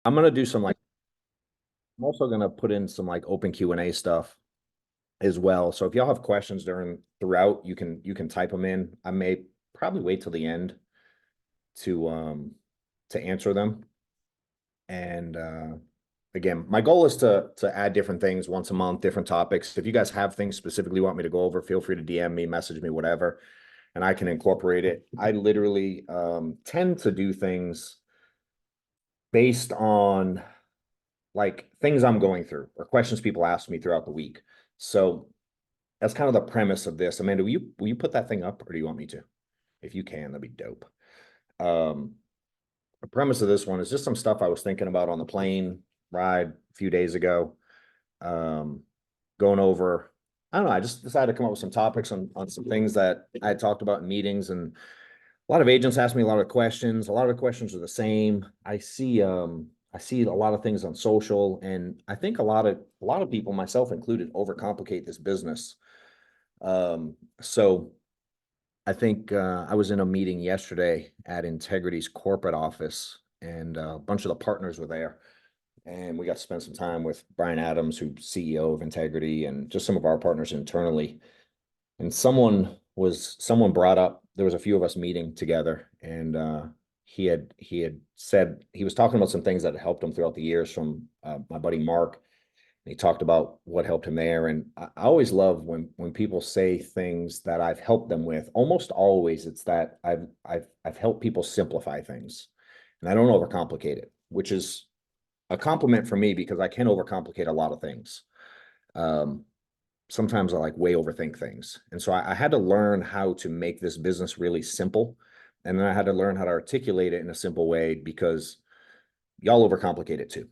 I'm gonna do some like I'm also gonna put in some like open Q&A stuff as well. So if y'all have questions throughout, you can type them in. I may probably wait till the end to answer them. And again, my goal is to add different things once a month, different topics. If you guys have things specifically you want me to go over, feel free to DM me, message me, whatever, and I can incorporate it. I literally tend to do things based on like things I'm going through or questions people ask me throughout the week. So that's kind of the premise of this. Amanda, will you put that thing up or do you want me to? If you can, that'd be dope. Um, the premise of this one is just some stuff I was thinking about on the plane ride a few days ago. Um, going over, I don't know, I just decided to come up with some topics on some things that I had talked about in meetings, and a lot of agents ask me a lot of questions. A lot of the questions are the same. I see a lot of things on social, and I think a lot of people, myself included, overcomplicate this business. So I think I was in a meeting yesterday at Integrity's corporate office, and a bunch of the partners were there. And we got to spend some time with Brian Adams, who's CEO of Integrity, and just some of our partners internally. And someone brought up there was a few of us meeting together, and he had said he was talking about some things that helped him throughout the years from my buddy Mark. And he talked about what helped him there. And I always love when people say things that I've helped them with. Almost always, it's that I've helped people simplify things, and I don't overcomplicate it, which is a compliment for me because I can overcomplicate a lot of things. Um, Sometimes I like way overthink things. And so I had to learn how to make this business really simple. And then I had to learn how to articulate it in a simple way because y'all overcomplicate it too.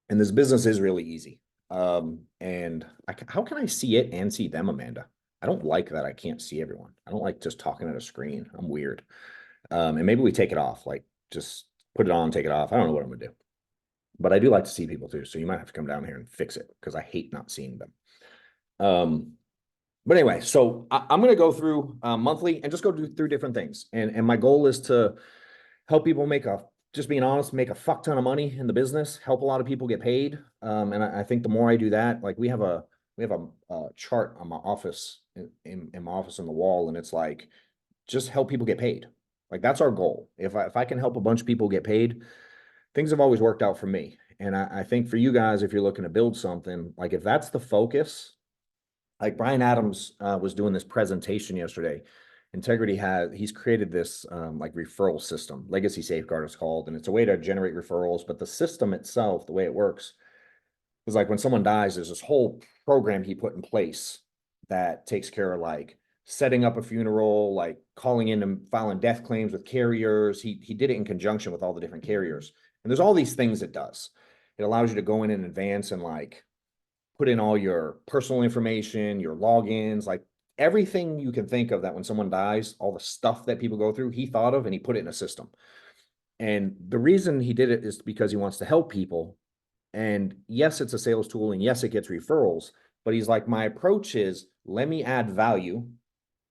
And this business is really easy. And how can I see it and see them, Amanda? I don't like that I can't see everyone. I don't like just talking at a screen. I'm weird. And maybe we take it off, like just put it on, take it off. I don't know what I'm gonna do. But I do like to see people too. So you might have to come down here and fix it because I hate not seeing them. Um, but anyway, so I'm going to go through monthly and just go through different things. And my goal is to help people just being honest, make a fuck ton of money in the business, help a lot of people get paid. And I think the more I do that, like we have a chart on my office in my office on the wall, and it's like just help people get paid. Like that's our goal. If I can help a bunch of people get paid, things have always worked out for me. And I think for you guys, if you're looking to build something, like if that's the focus, like Brian Adams was doing this presentation yesterday. He's created this like referral system, Legacy Safeguard is called, and it's a way to generate referrals. But the system itself, the way it works, is like when someone dies, there's this whole program he put in place that takes care of like setting up a funeral, like calling in and filing death claims with carriers. He did it in conjunction with all the different carriers. And there's all these things it does. It allows you to go in advance and like put in all your personal information, your logins, like everything you can think of that when someone dies, all the stuff that people go through, he thought of and he put it in a system. And the reason he did it is because he wants to help people. And yes, it's a sales tool, and yes, it gets referrals, but he's like, my approach is let me add value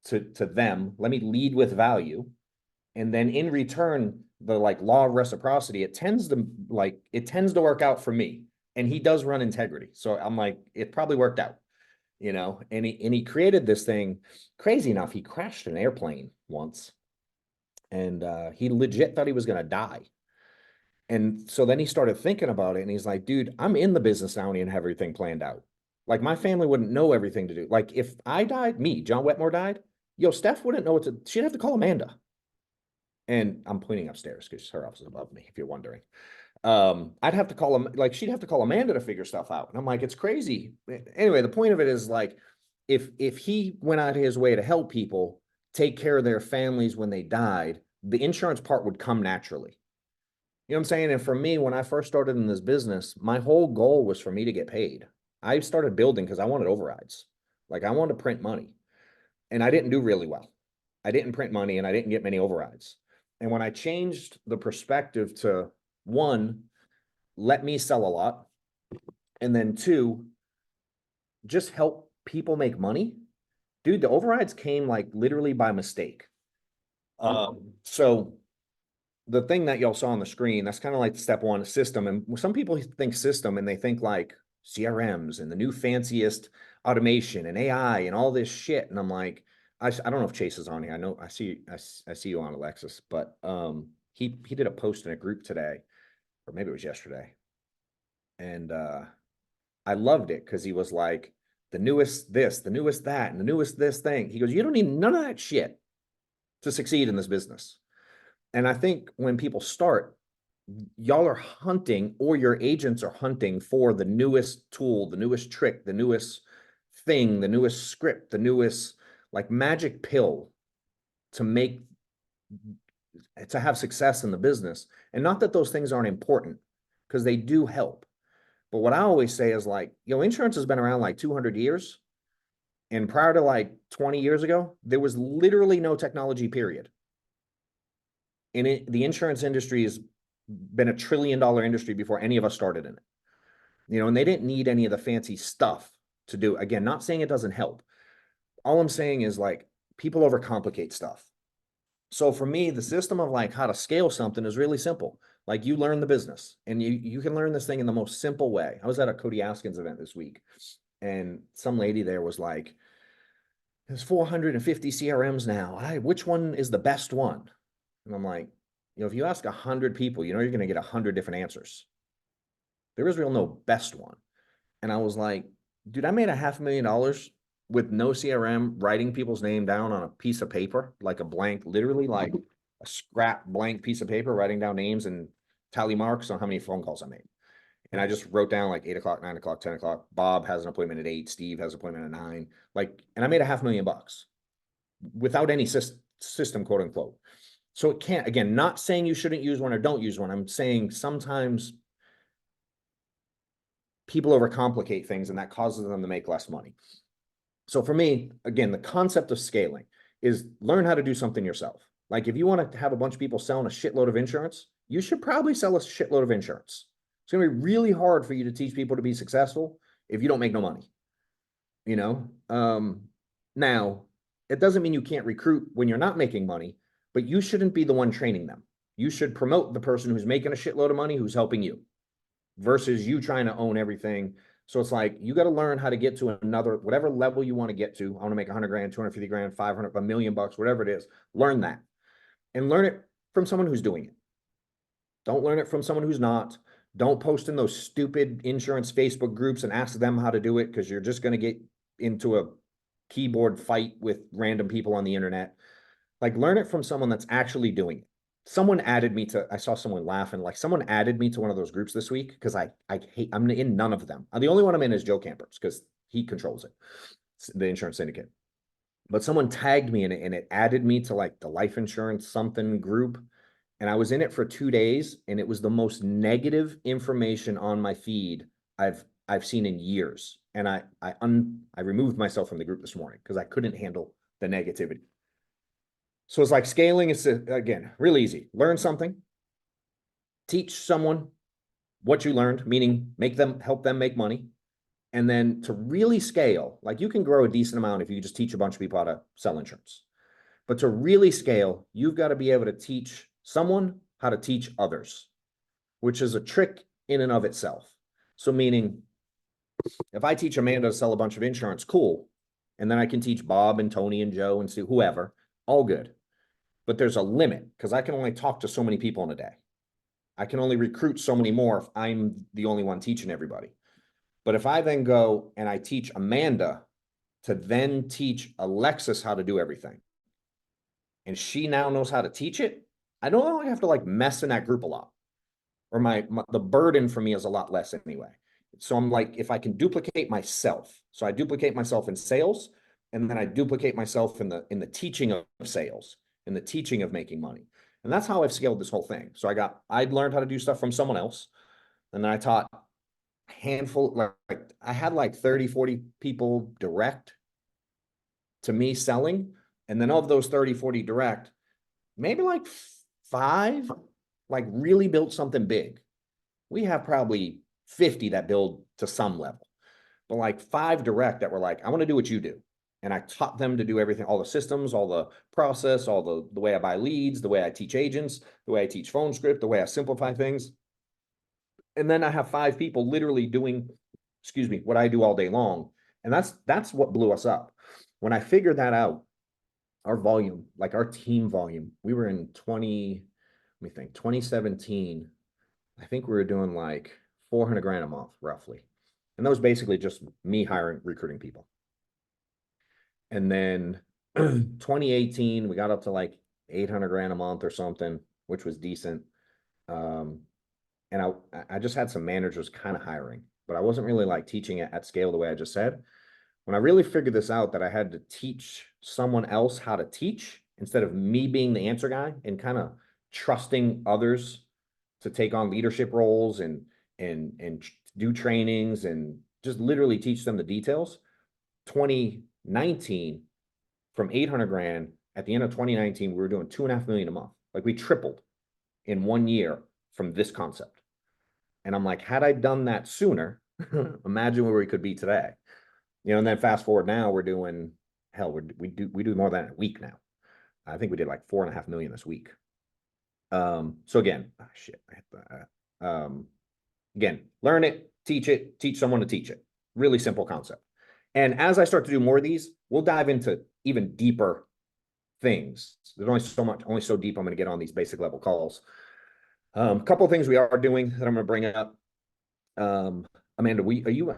to them, let me lead with value. And then in return, the like law of reciprocity, it tends to work out for me. And he does run Integrity. So I'm like, it probably worked out, and he created this thing. Crazy enough, he crashed an airplane once, and he legit thought he was gonna die. And so then he started thinking about it, and he's like, dude, I'm in the business now and have everything planned out. Like my family wouldn't know everything to do. Like if I died, John Wetmore died, yo, Steph wouldn't know what to, she'd have to call Amanda. And I'm pointing upstairs because her office is above me, if you're wondering. I'd have to call him, like she'd have to call Amanda to figure stuff out. And I'm like, it's crazy. Anyway, the point of it is like, if he went out of his way to help people take care of their families when they died, the insurance part would come naturally. You know what I'm saying? And for me, when I first started in this business, my whole goal was for me to get paid. I started building because I wanted overrides. Like I wanted to print money, and I didn't do really well. I didn't print money and I didn't get many overrides. And when I changed the perspective to one, let me sell a lot, and then two, just help people make money, dude, the overrides came like literally by mistake. So the thing that y'all saw on the screen, that's kind of like step one, system. And some people think system and they think like CRMs and the new fanciest automation and AI and all this shit. And I'm like, I don't know if Chase is on here. I know I see you on, Alexis, but he did a post in a group today, or maybe it was yesterday. And I loved it because he was like, the newest this, the newest that, and the newest this thing. He goes, you don't need none of that shit to succeed in this business. And I think when people start, y'all are hunting, or your agents are hunting for the newest tool, the newest trick, the newest thing, the newest script, the newest like magic pill to make to have success in the business. And not that those things aren't important, because they do help. But what I always say is like, insurance has been around like 200 years. And prior to like 20 years ago, there was literally no technology, period. And the insurance industry has been $1 trillion industry before any of us started in it. And they didn't need any of the fancy stuff to do. Again, not saying it doesn't help. All I'm saying is like people overcomplicate stuff. So for me, the system of like how to scale something is really simple. Like you learn the business, and you can learn this thing in the most simple way. I was at a Cody Askins event this week, and some lady there was like, there's 450 CRMs now. Which one is the best one? And I'm like, if you ask 100 people, you're going to get 100 different answers. There is real no best one. And I was like, dude, I made $500,000 with no CRM, writing people's name down on a piece of paper, like a blank, literally like a scrap blank piece of paper, writing down names and tally marks on how many phone calls I made. And I just wrote down like 8 o'clock, 9 o'clock, 10 o'clock. Bob has an appointment at 8. Steve has an appointment at 9. And I made $500,000 without any system, quote unquote. So it can't, again, not saying you shouldn't use one or don't use one. I'm saying sometimes people overcomplicate things, and that causes them to make less money. So for me, again, the concept of scaling is learn how to do something yourself. Like if you want to have a bunch of people selling a shitload of insurance, you should probably sell a shitload of insurance. It's going to be really hard for you to teach people to be successful if you don't make no money. Now, it doesn't mean you can't recruit when you're not making money, but you shouldn't be the one training them. You should promote the person who's making a shitload of money, who's helping you, versus you trying to own everything. So it's like, you got to learn how to get to another, whatever level you want to get to. I want to make 100 grand, 250 grand, 500, $1 million, whatever it is. Learn that, and learn it from someone who's doing it. Don't learn it from someone who's not. Don't post in those stupid insurance Facebook groups and ask them how to do it, because you're just going to get into a keyboard fight with random people on the internet. Like, learn it from someone that's actually doing it. Someone added me to, I saw someone laughing, like someone added me to one of those groups this week, because I'm in none of them. The only one I'm in is Joe Campers, because he controls it, the insurance syndicate. But someone tagged me in it, and it added me to like the life insurance something group. And I was in it for 2 days, and it was the most negative information on my feed I've seen in years. And I removed myself from the group this morning because I couldn't handle the negativity. So it's like scaling is, again, real easy. Learn something, teach someone what you learned, meaning help them make money. And then to really scale, like you can grow a decent amount if you just teach a bunch of people how to sell insurance. But to really scale, you've got to be able to teach someone how to teach others, which is a trick in and of itself. So meaning, if I teach Amanda to sell a bunch of insurance, cool. And then I can teach Bob and Tony and Joe and Sue, whoever, all good. But there's a limit, because I can only talk to so many people in a day. I can only recruit so many more if I'm the only one teaching everybody. But if I then go and I teach Amanda to then teach Alexis how to do everything, and she now knows how to teach it, I don't only have to like mess in that group a lot, or the burden for me is a lot less anyway. So I'm like, if I can duplicate myself, so I duplicate myself in sales, and then I duplicate myself in the teaching of sales, in the teaching of making money. And that's how I've scaled this whole thing. So I'd learned how to do stuff from someone else. And then I taught a handful, like I had like 30, 40 people direct to me selling. And then of those 30, 40 direct, maybe like 5, like really built something big. We have probably 50 that build to some level, but like 5 direct that were like, I want to do what you do. and I taught them to do everything, all the systems, all the process, all the way I buy leads, the way I teach agents, the way I teach phone script, the way I simplify things. And then I have 5 people literally doing, excuse me, what I do all day long. And that's what blew us up. When I figured that out, our volume, like our team volume, we were in 2017. I think we were doing like 400 grand a month, roughly. And that was basically just me hiring, recruiting people. And then 2018, we got up to like 800 grand a month or something, which was decent. And I just had some managers kind of hiring, but I wasn't really like teaching it at scale the way I just said. When I really figured this out, that I had to teach someone else how to teach instead of me being the answer guy, and kind of trusting others to take on leadership roles and do trainings and just literally teach them the details. 2019, from 800 grand, at the end of 2019, we were doing 2.5 million a month. Like we tripled in 1 year from this concept. And I'm like, had I done that sooner, imagine where we could be today. You know, and then fast forward now, we're doing, hell, we do more than a week now. I think we did like 4.5 million this week. So again, shit, I hit that. Again, learn it, teach someone to teach it. Really simple concept. And as I start to do more of these, we'll dive into even deeper things. There's only so deep I'm going to get on these basic level calls. A couple of things we are doing that I'm going to bring up. Amanda,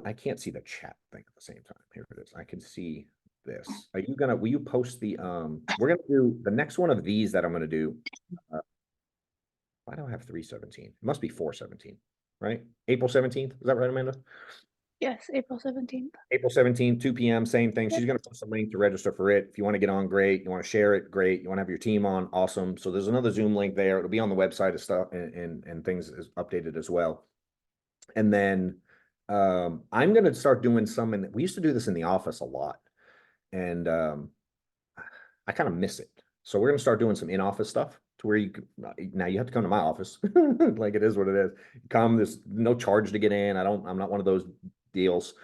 I can't see the chat thing at the same time. Here it is. I can see this. Will you post we're going to do the next one of these that I'm going to do. Why do I have 3/17? It must be 4/17, right? April 17th. Is that right, Amanda? Yes, April 17th. April 17th, 2 p.m., same thing. She's going to post a link to register for it. If you want to get on, great. You want to share it, great. You want to have your team on, awesome. So there's another Zoom link there. It'll be on the website and stuff, and things is updated as well. And then I'm going to start doing we used to do this in the office a lot, and I kind of miss it. So we're going to start doing some in-office stuff to where now you have to come to my office. Like, it is what it is. Come, there's no charge to get in. I'm not one of those deals.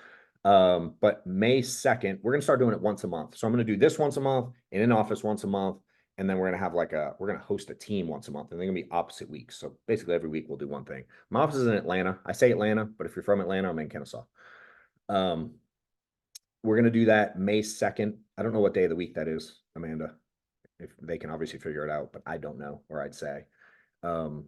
But May 2nd, we're going to start doing it once a month. So I'm going to do this once a month, and in office once a month. And then we're going to have we're going to host a team once a month, and they're going to be opposite weeks. So basically every week we'll do one thing. My office is in Atlanta. I say Atlanta, but if you're from Atlanta, I'm in Kennesaw. We're going to do that May 2nd. I don't know what day of the week that is, Amanda. If they can obviously figure it out, but I don't know, or I'd say. And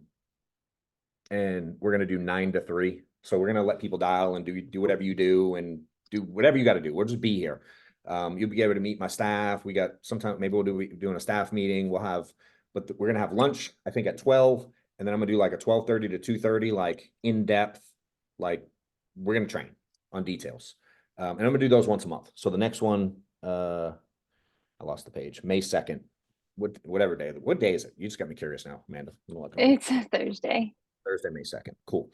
we're going to do 9 to 3. So we're going to let people dial and do whatever you do, and do whatever you got to do. We'll just be here. You'll be able to meet my staff. We got sometimes, maybe we'll doing a staff meeting. We're going to have lunch, I think, at 12. And then I'm going to do like a 12:30 to 2:30, like in depth, like we're going to train on details. And I'm going to do those once a month. So the next one, I lost the page, May 2nd, whatever day. What day is it? You just got me curious now, Amanda. It's a Thursday. Thursday, May 2nd. Cool.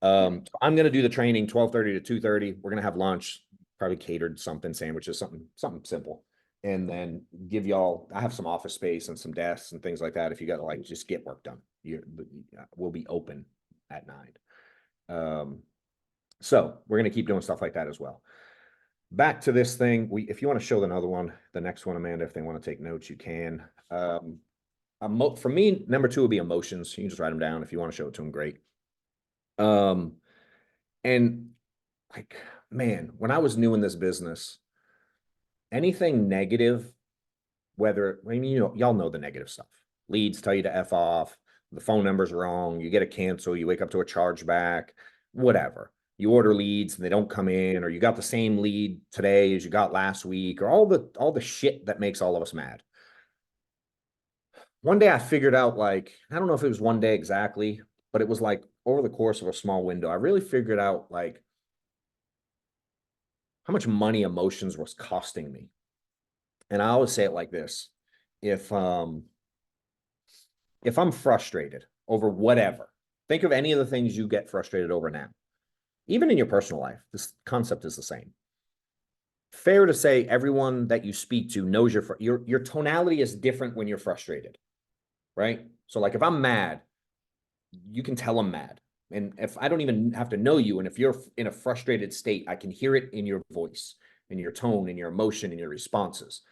So I'm going to do the training 12:30 to 2:30. We're going to have lunch, probably catered something, sandwiches, something simple. And then I have some office space and some desks and things like that. If you got to like just get work done, we'll be open at 9. So we're going to keep doing stuff like that as well. Back to this thing. If you want to show the next one, Amanda, if they want to take notes, you can. For me, number 2 would be emotions. You can just write them down. If you want to show it to them, great. And like, man, when I was new in this business, anything negative, y'all know the negative stuff. Leads tell you to F off, the phone number's wrong, you get a cancel, you wake up to a chargeback, whatever. You order leads and they don't come in, or you got the same lead today as you got last week, or all the shit that makes all of us mad. One day I figured out, like, I don't know if it was one day exactly, but it was like over the course of a small window, I really figured out like how much money emotions was costing me. And I always say it like this: if I'm frustrated over whatever, think of any of the things you get frustrated over now. Even in your personal life, this concept is the same. Fair to say everyone that you speak to knows your tonality is different when you're frustrated, right? So like if I'm mad, you can tell I'm mad. And if I don't even have to know you, and if you're in a frustrated state, I can hear it in your voice. and your tone and your emotion and your responses,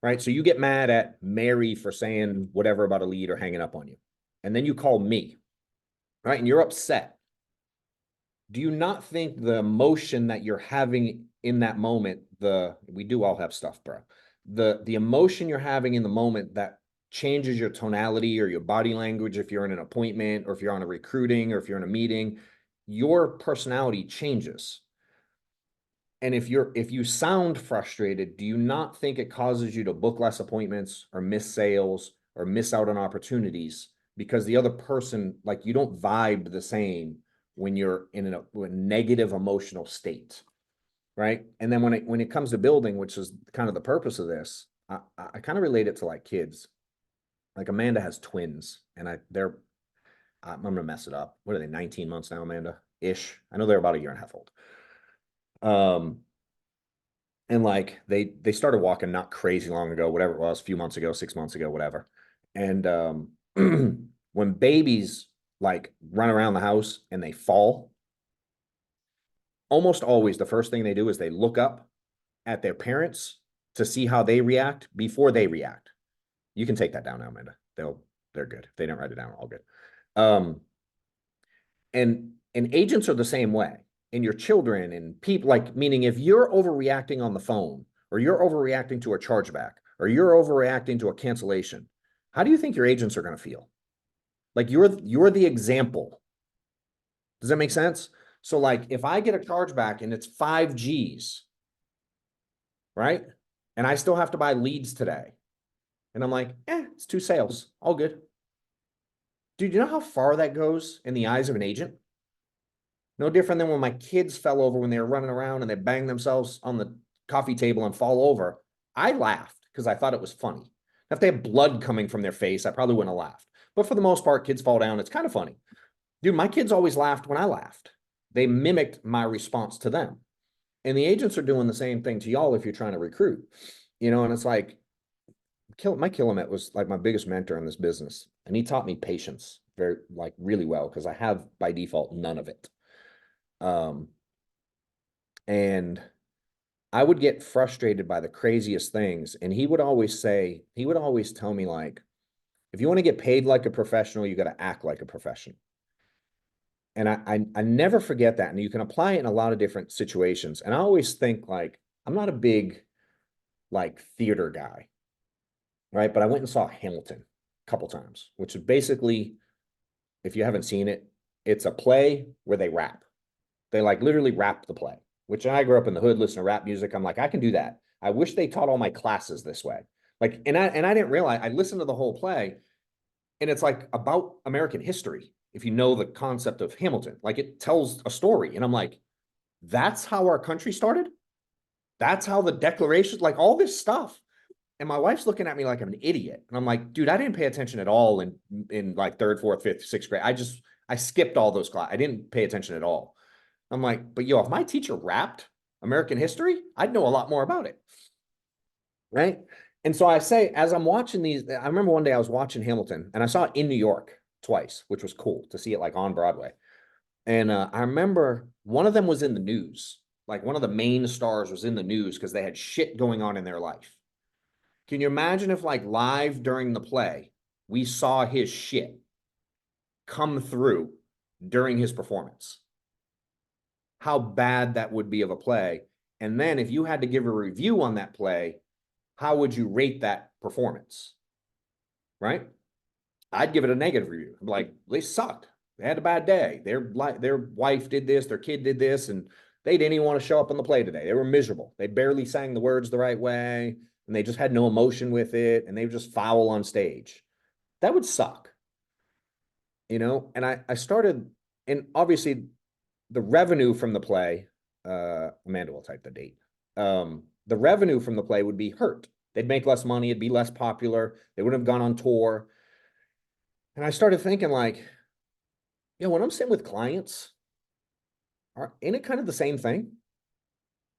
right? So you get mad at Mary for saying whatever about a lead or hanging up on you. And then you call me, right? And you're upset. Do you not think the emotion that you're having in that moment, we do all have stuff, bro. The emotion you're having in the moment that changes your tonality or your body language if you're in an appointment or if you're on a recruiting or if you're in a meeting, your personality changes. And if you sound frustrated, do you not think it causes you to book less appointments or miss sales or miss out on opportunities because the other person, like, you don't vibe the same when you're in a negative emotional state, right? And then when it comes to building, which is kind of the purpose of this, I kind of relate it to like kids. Like Amanda has twins, and I'm gonna mess it up. What are they? 19 months now, Amanda? Ish. I know they're about a year and a half old. And like they started walking not crazy long ago, whatever it was, a few months ago, 6 months ago, whatever. And when babies like run around the house and they fall, almost always the first thing they do is they look up at their parents to see how they react before they react. You can take that down now, Amanda. They're good. If they didn't write it down, all good. And agents are the same way. And your children and people, like, meaning if you're overreacting on the phone, or you're overreacting to a chargeback, or you're overreacting to a cancellation, how do you think your agents are going to feel? Like you're the example. Does that make sense? So like if I get a chargeback and it's 5 Gs, right? And I still have to buy leads today. And I'm like, it's 2 sales. All good. Dude, you know how far that goes in the eyes of an agent? No different than when my kids fell over when they were running around and they banged themselves on the coffee table and fall over. I laughed because I thought it was funny. If they have blood coming from their face, I probably wouldn't have laughed. But for the most part, kids fall down. It's kind of funny. Dude, my kids always laughed when I laughed. They mimicked my response to them. And the agents are doing the same thing to y'all if you're trying to recruit. And it's like, Mike Killamet was like my biggest mentor in this business. And he taught me patience very, like, really well, because I have by default none of it. And I would get frustrated by the craziest things. And he would always tell me, like, if you want to get paid like a professional, you got to act like a professional. And I never forget that. And you can apply it in a lot of different situations. And I always think, like, I'm not a big like theater guy, right? But I went and saw Hamilton a couple times, which is basically, if you haven't seen it, it's a play where they rap. They like literally rap the play, which I grew up in the hood listening to rap music. I'm like, I can do that. I wish they taught all my classes this way. Like, and I didn't realize, I listened to the whole play, and it's like about American history. If you know the concept of Hamilton, like, it tells a story. And I'm like, that's how our country started. That's how the Declaration, like all this stuff. And my wife's looking at me like I'm an idiot. And I'm like, dude, I didn't pay attention at all in like third, fourth, fifth, sixth grade. I skipped all those classes. I didn't pay attention at all. I'm like, but yo, if my teacher rapped American history, I'd know a lot more about it. Right. And so I say, as I'm watching these, I remember one day I was watching Hamilton and I saw it in New York twice, which was cool to see it like on Broadway. And I remember one of them was in the news. Like, one of the main stars was in the news because they had shit going on in their life. Can you imagine if, like, live during the play, we saw his shit come through during his performance? How bad that would be of a play. And then if you had to give a review on that play, how would you rate that performance? Right? I'd give it a negative review. I'm like, they sucked. They had a bad day. Their wife did this, their kid did this, and they didn't even want to show up on the play today. They were miserable. They barely sang the words the right way, and they just had no emotion with it, and they were just foul on stage. That would suck. And I started, and obviously the revenue from the play, Amanda will type the date. The revenue from the play would be hurt. They'd make less money. It'd be less popular. They wouldn't have gone on tour. And I started thinking, like, when I'm sitting with clients, ain't it kind of the same thing?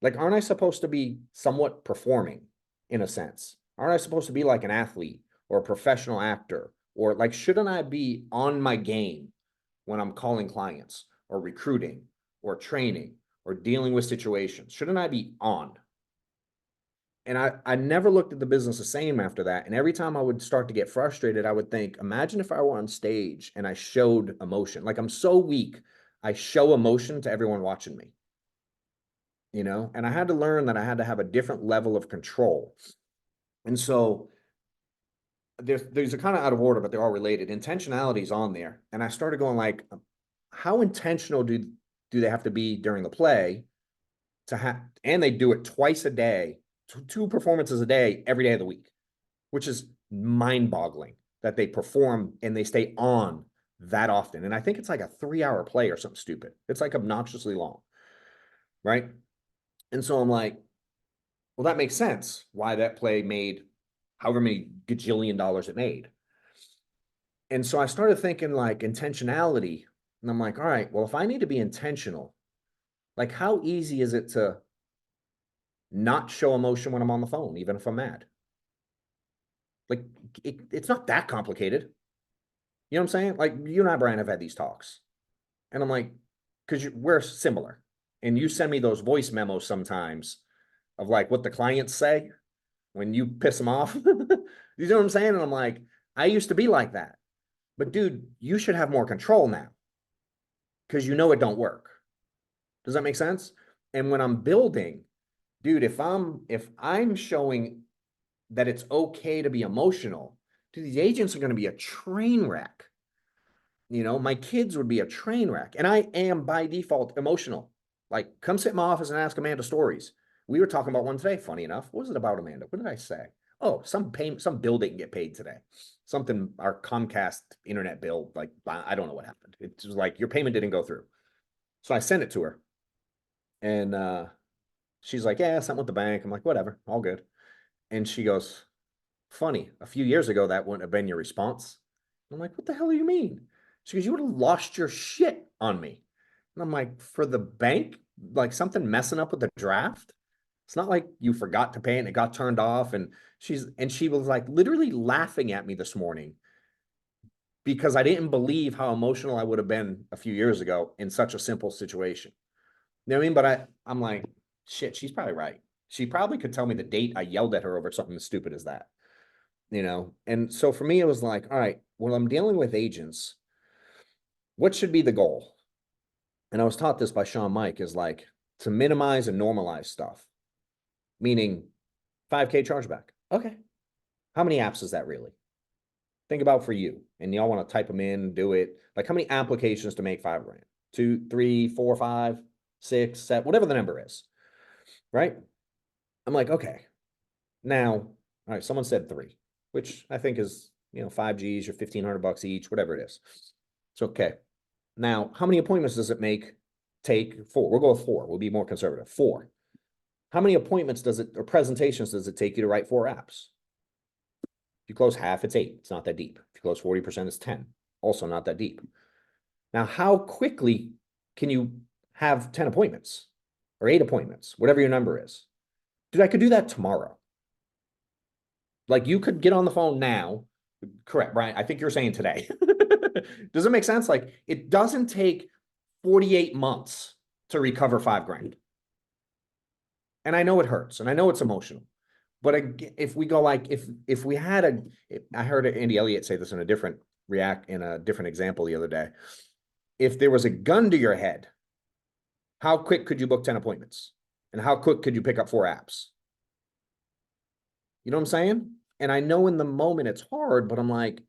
Like, aren't I supposed to be somewhat performing in a sense? Aren't I supposed to be like an athlete or a professional actor? Or like, shouldn't I be on my game when I'm calling clients or recruiting or training or dealing with situations? Shouldn't I be on? And I never looked at the business the same after that. And every time I would start to get frustrated, I would think, imagine if I were on stage and I showed emotion. Like I'm so weak, I show emotion to everyone watching me, you know? And I had to learn that I had to have a different level of control. And so these are kind of out of order, but they're all related. Intentionality is on there. And I started going like, how intentional do they have to be during the play to have, and they do it twice a day, two performances a day, every day of the week, which is mind boggling that they perform and they stay on that often. And I think it's like a 3 hour play or something stupid. It's like obnoxiously long. Right. And so I'm like, well, that makes sense why that play made however many gajillion dollars it made. And so I started thinking like intentionality. And I'm like, all right, well, if I need to be intentional, like how easy is it to not show emotion when I'm on the phone, even if I'm mad? Like it's not that complicated. You know what I'm saying? Like you and I, Brian, have had these talks. And I'm like, because we're similar. And you send me those voice memos sometimes of like what the clients say when you piss them off. You know what I'm saying? And I'm like, I used to be like that. But dude, you should have more control now because you know it don't work. Does that make sense? And when I'm building, dude, if I'm showing that it's okay to be emotional, dude, these agents are going to be a train wreck. You know, my kids would be a train wreck. And I am by default emotional. Like, come sit in my office and ask Amanda stories. We were talking about one today, funny enough. What was it about, Amanda? What did I say? Oh, some payment, some bill didn't get paid today. Something, our Comcast internet bill, like, I don't know what happened. It was like, your payment didn't go through. So I sent it to her. And she's like, yeah, something with the bank. I'm like, whatever, all good. And she goes, funny, a few years ago, that wouldn't have been your response. I'm like, what the hell do you mean? She goes, you would have lost your shit on me. And I'm like, for the bank, like something messing up with the draft? It's not like you forgot to pay and it got turned off. And she was like literally laughing at me this morning because I didn't believe how emotional I would have been a few years ago in such a simple situation. You know what I mean? But I'm like, shit, she's probably right. She probably could tell me the date I yelled at her over something as stupid as that. You know? And so for me, it was like, all right, when I'm dealing with agents, what should be the goal? And I was taught this by Sean Mike is like to minimize and normalize stuff, meaning 5K chargeback. Okay. How many apps is that really? Think about for you. And y'all want to type them in, do it. Like how many applications to make 5 grand? 2, 3, 4, 5, 6, 7, whatever the number is. Right. I'm like, okay. Now, all right, someone said 3, which I think is, 5Gs or $1,500 each, whatever it is. It's okay. Now, how many appointments does it take? 4. We'll go with 4. We'll be more conservative. 4. How many appointments or presentations does it take you to write 4 apps? If you close half, it's 8. It's not that deep. If you close 40%, it's 10. Also not that deep. Now, how quickly can you have 10 appointments or 8 appointments, whatever your number is? Dude, I could do that tomorrow. Like you could get on the phone now. Correct, Brian. I think you're saying today. Does it make sense? Like it doesn't take 48 months to recover 5 grand. And I know it hurts and I know it's emotional. But if we go like, if we had I heard Andy Elliott say this in a different example the other day. If there was a gun to your head, how quick could you book 10 appointments? And how quick could you pick up 4 apps? You know what I'm saying? And I know in the moment it's hard, but I'm like,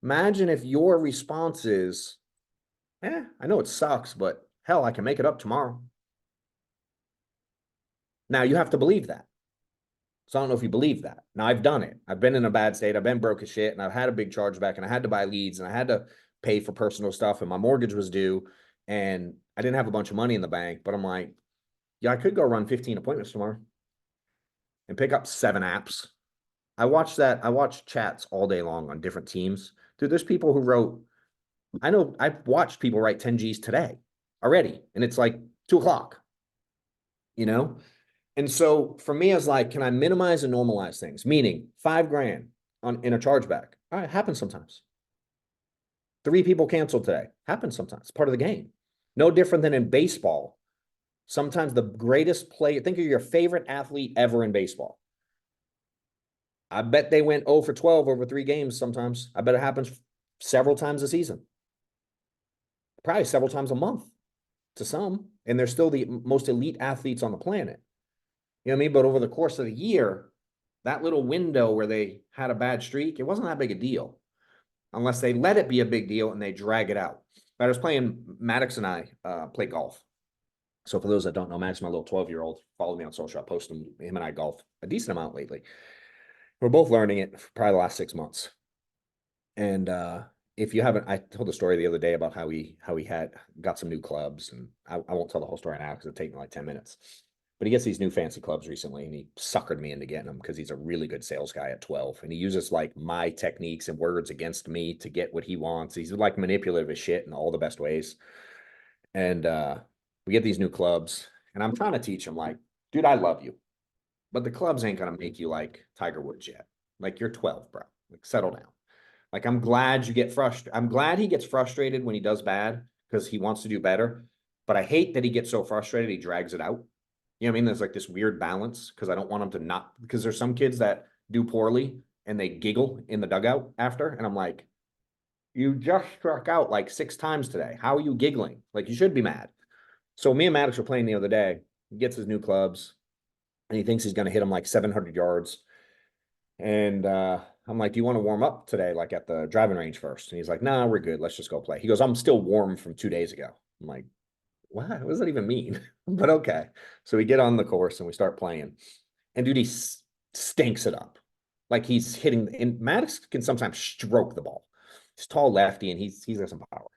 imagine if your response is, I know it sucks, but hell, I can make it up tomorrow. Now you have to believe that. So I don't know if you believe that. Now I've done it. I've been in a bad state. I've been broke as shit and I've had a big chargeback and I had to buy leads and I had to pay for personal stuff and my mortgage was due and I didn't have a bunch of money in the bank, but I'm like, yeah, I could go run 15 appointments tomorrow and pick up 7 apps. I watch chats all day long on different teams. Dude, there's people who wrote, I've watched people write 10 Gs today already. And it's like 2 o'clock, you know? And so for me, I was like, can I minimize and normalize things? Meaning 5 grand in a chargeback. All right, happens sometimes. 3 people canceled today. Happens sometimes. It's part of the game. No different than in baseball. Sometimes the greatest player, think of your favorite athlete ever in baseball. I bet they went 0 for 12 over 3 games sometimes. I bet it happens several times a season, probably several times a month to some. And they're still the most elite athletes on the planet. You know what I mean? But over the course of the year, that little window where they had a bad streak, it wasn't that big a deal unless they let it be a big deal and they drag it out. I was playing, Maddox and I play golf. So for those that don't know, Maddox, my little 12-year-old, follow me on social. I post him and I golf a decent amount lately. We're both learning it for probably the last 6 months. And if you haven't, I told the story the other day about how he had got some new clubs, and I won't tell the whole story now because it'll take me like 10 minutes. But he gets these new fancy clubs recently, and he suckered me into getting them because he's a really good sales guy at 12. And he uses like my techniques and words against me to get what he wants. He's like manipulative as shit in all the best ways. And we get these new clubs, and I'm trying to teach him, like, dude, I love you, but the clubs ain't gonna make you like Tiger Woods yet. Like, you're 12, bro. Like, settle down. Like, I'm glad you get frustrated. I'm glad he gets frustrated when he does bad because he wants to do better. But I hate that he gets so frustrated he drags it out. You know what I mean? There's like this weird balance because I don't want him to not, because there's some kids that do poorly and they giggle in the dugout after. And I'm like, you just struck out like 6 times today. How are you giggling? Like, you should be mad. So me and Maddox were playing the other day. He gets his new clubs and he thinks he's going to hit him like 700 yards. And I'm like, do you want to warm up today, like at the driving range first? And he's like, nah, we're good. Let's just go play. He goes, I'm still warm from 2 days ago. I'm like, what does that even mean? But okay. So we get on the course and we start playing. And dude, he stinks it up. Like, he's hitting, and Maddox can sometimes stroke the ball. He's tall lefty and he's got some power.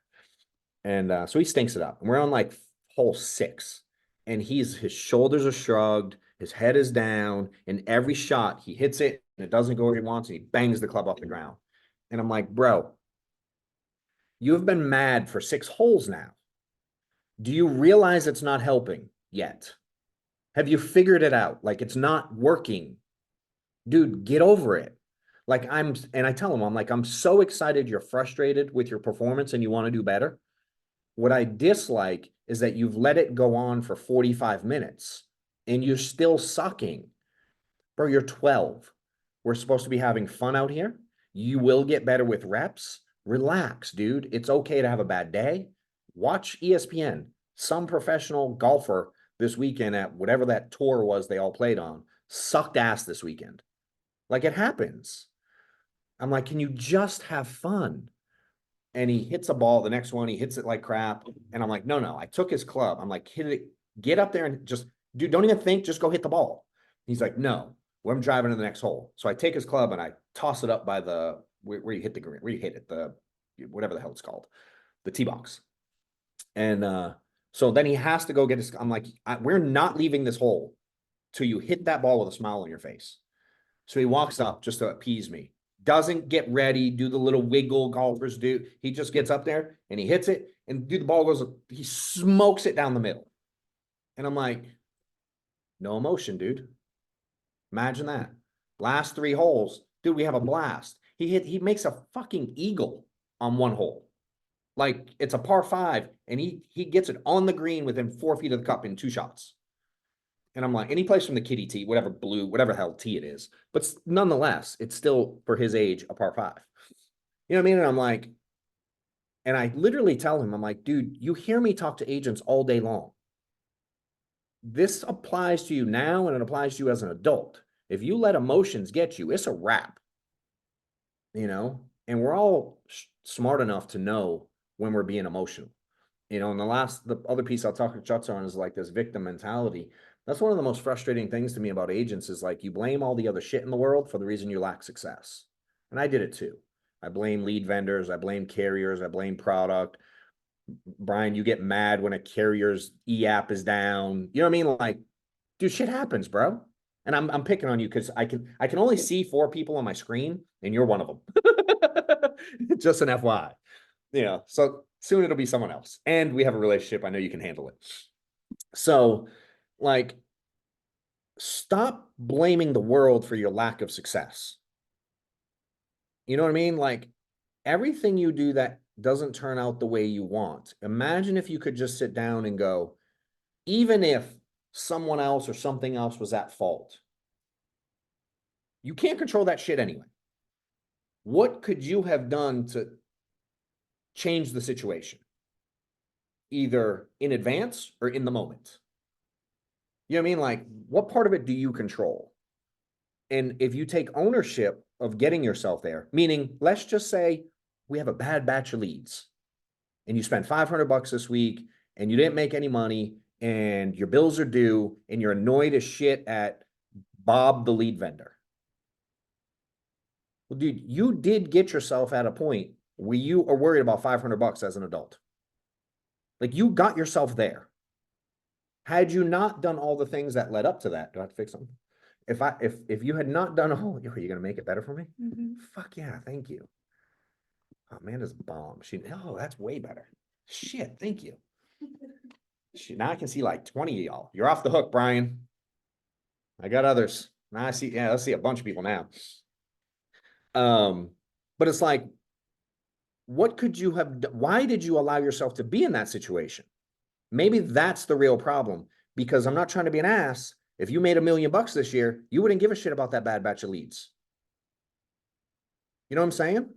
And so he stinks it up. And we're on like hole 6. And his shoulders are shrugged, his head is down, and every shot he hits it and it doesn't go where he wants, and he bangs the club off the ground. And I'm like, bro, you have been mad for 6 holes now. Do you realize it's not helping yet? Have you figured it out? Like, it's not working. Dude, get over it. Like, and I tell him, I'm like, I'm so excited you're frustrated with your performance and you want to do better. What I dislike is that you've let it go on for 45 minutes and you're still sucking. Bro, you're 12. We're supposed to be having fun out here. You will get better with reps. Relax, dude. It's okay to have a bad day. Watch ESPN. Some professional golfer this weekend at whatever that tour was they all played on sucked ass this weekend. Like, it happens. I'm like, can you just have fun? And he hits a ball. The next one, he hits it like crap. And I'm like, no. I took his club. I'm like, hit it, get up there and just, dude, don't even think, just go hit the ball. He's like, no, well, I'm driving to the next hole. So I take his club and I toss it up by the, where you hit the green, where you hit it, the, whatever the hell it's called, the tee box. And so then he has to go get his, I'm like, we're not leaving this hole till you hit that ball with a smile on your face. So he walks up just to appease me. Doesn't get ready, do the little wiggle golfers do. He just gets up there and he hits it, and dude, the ball goes, he smokes it down the middle. And I'm like, no emotion, dude. Imagine that. Last 3 holes, dude, we have a blast. He makes a fucking eagle on one hole. Like, it's a par 5, and he gets it on the green within 4 feet of the cup in 2 shots. And I'm like, and he plays from the kitty tee, whatever blue, whatever hell tee it is. But nonetheless, it's still, for his age, a par 5. You know what I mean? And I'm like, and I literally tell him, I'm like, dude, you hear me talk to agents all day long. This applies to you now and it applies to you as an adult. If you let emotions get you, it's a wrap. You know? And we're all smart enough to know when we're being emotional. You know, and the other piece I'll talk to Chuts on is like this victim mentality. That's one of the most frustrating things to me about agents is like, you blame all the other shit in the world for the reason you lack success. And I did it too. I blame lead vendors. I blame carriers. I blame product. Brian, you get mad when a carrier's e-app is down. You know what I mean? Like, dude, shit happens, bro. And I'm picking on you because I can only see 4 people on my screen, and you're one of them. Just an FYI. You know, so soon it'll be someone else. And we have a relationship. I know you can handle it. So, like, stop blaming the world for your lack of success. You know what I mean? Like, everything you do that doesn't turn out the way you want. Imagine if you could just sit down and go, even if someone else or something else was at fault, You can't control that shit anyway. What could you have done to change the situation? Either in advance or in the moment. You know what I mean? Like, what part of it do you control? And if you take ownership of getting yourself there, meaning, let's just say we have a bad batch of leads and you spent $500 this week and you didn't make any money and your bills are due and you're annoyed as shit at Bob, the lead vendor. Well, dude, you did get yourself at a point where you are worried about $500 as an adult. Like, you got yourself there. Had you not done all the things that led up to that, do I have to fix something? If you had not done all, are you gonna make it better for me? Fuck yeah, thank you. Oh, Amanda's bomb. That's way better. Shit, thank you. Now I can see like 20 of y'all. You're off the hook, Brian. I got others. Now I see, let's see a bunch of people now. But it's like, what could you have done? Why did you allow yourself to be in that situation? Maybe that's the real problem, because I'm not trying to be an ass. If you made $1 million this year, you wouldn't give a shit about that bad batch of leads. You know what I'm saying?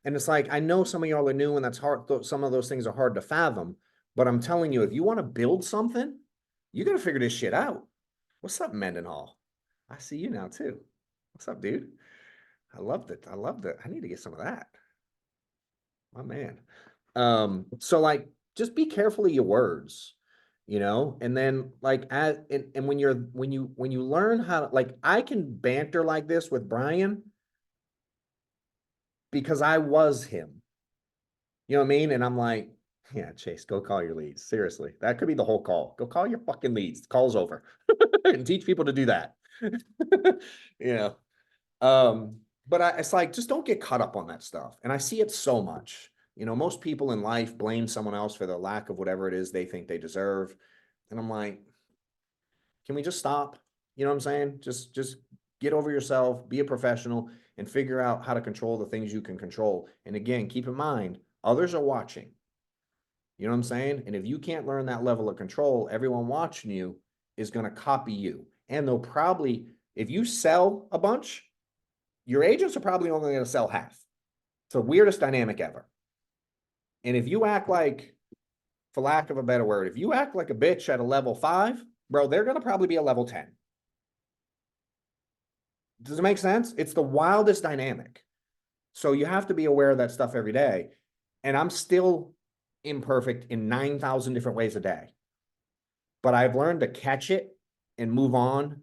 And it's like, I know some of y'all are new and that's hard. Some of those things are hard to fathom, but I'm telling you, if you want to build something, you got to figure this shit out. What's up, Mendenhall? I see you now too. What's up, dude? I loved it. I loved it. I need to get some of that. My man. So like, just be careful of your words, and then like, and when you learn how to, like, I can banter like this with Brian because I was him. You know what I mean? And I'm like, yeah, Chase, go call your leads. Seriously, that could be the whole call. Go call your fucking leads. The call's over. And teach people to do that. you know. But it's like, just don't get caught up on that stuff. And I see it so much. Most people in life blame someone else for the lack of whatever it is they think they deserve. And I'm like, can we just stop? You know what I'm saying? Just get over yourself, be a professional, and figure out how to control the things you can control. And again, keep in mind, others are watching. You know what I'm saying? And if you can't learn that level of control, everyone watching you is going to copy you. And they'll probably, if you sell a bunch, your agents are probably only going to sell half. It's the weirdest dynamic ever. And if you act like, for lack of a better word, if you act like a bitch at a level 5, bro, they're going to probably be a level 10. Does it make sense? It's the wildest dynamic. So you have to be aware of that stuff every day. And I'm still imperfect in 9,000 different ways a day. But I've learned to catch it and move on.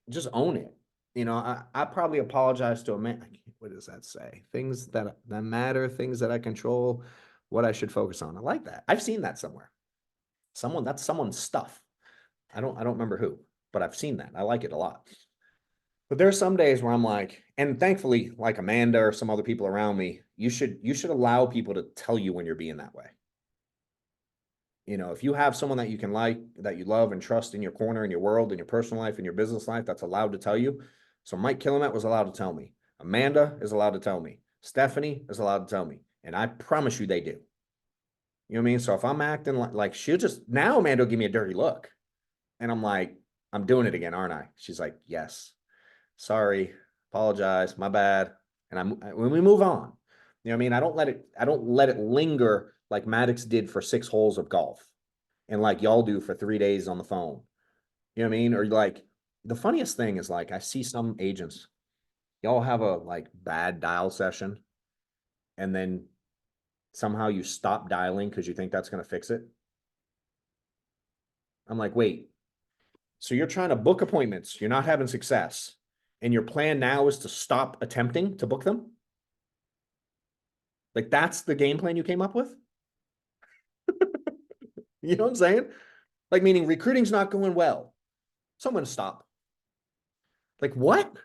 Just own it. I probably apologize to a man. What does that say? Things that matter, things that I control, what I should focus on. I like that. I've seen that somewhere. That's someone's stuff. I don't remember who, but I've seen that. I like it a lot. But there are some days where I'm like, and thankfully, like Amanda or some other people around me, you should allow people to tell you when you're being that way. If you have someone that you can like, that you love and trust in your corner, in your world, in your personal life, in your business life, that's allowed to tell you. So Mike Killamet was allowed to tell me. Amanda is allowed to tell me. Stephanie is allowed to tell me. And I promise you they do. You know what I mean? So if I'm acting like she'll just, now Amanda will give me a dirty look. And I'm like, I'm doing it again, aren't I? She's like, yes. Sorry, apologize, my bad. And when we move on, you know what I mean? I don't let it linger like Maddox did for 6 holes of golf and like y'all do for 3 days on the phone. You know what I mean? Or like, the funniest thing is, like, I see some agents, y'all have a like bad dial session and then somehow you stop dialing because you think that's going to fix it. I'm like, wait, so you're trying to book appointments, you're not having success, and your plan now is to stop attempting to book them? Like, that's the game plan you came up with? You know what I'm saying? Like, meaning recruiting's not going well, so I'm going to stop. Like, what?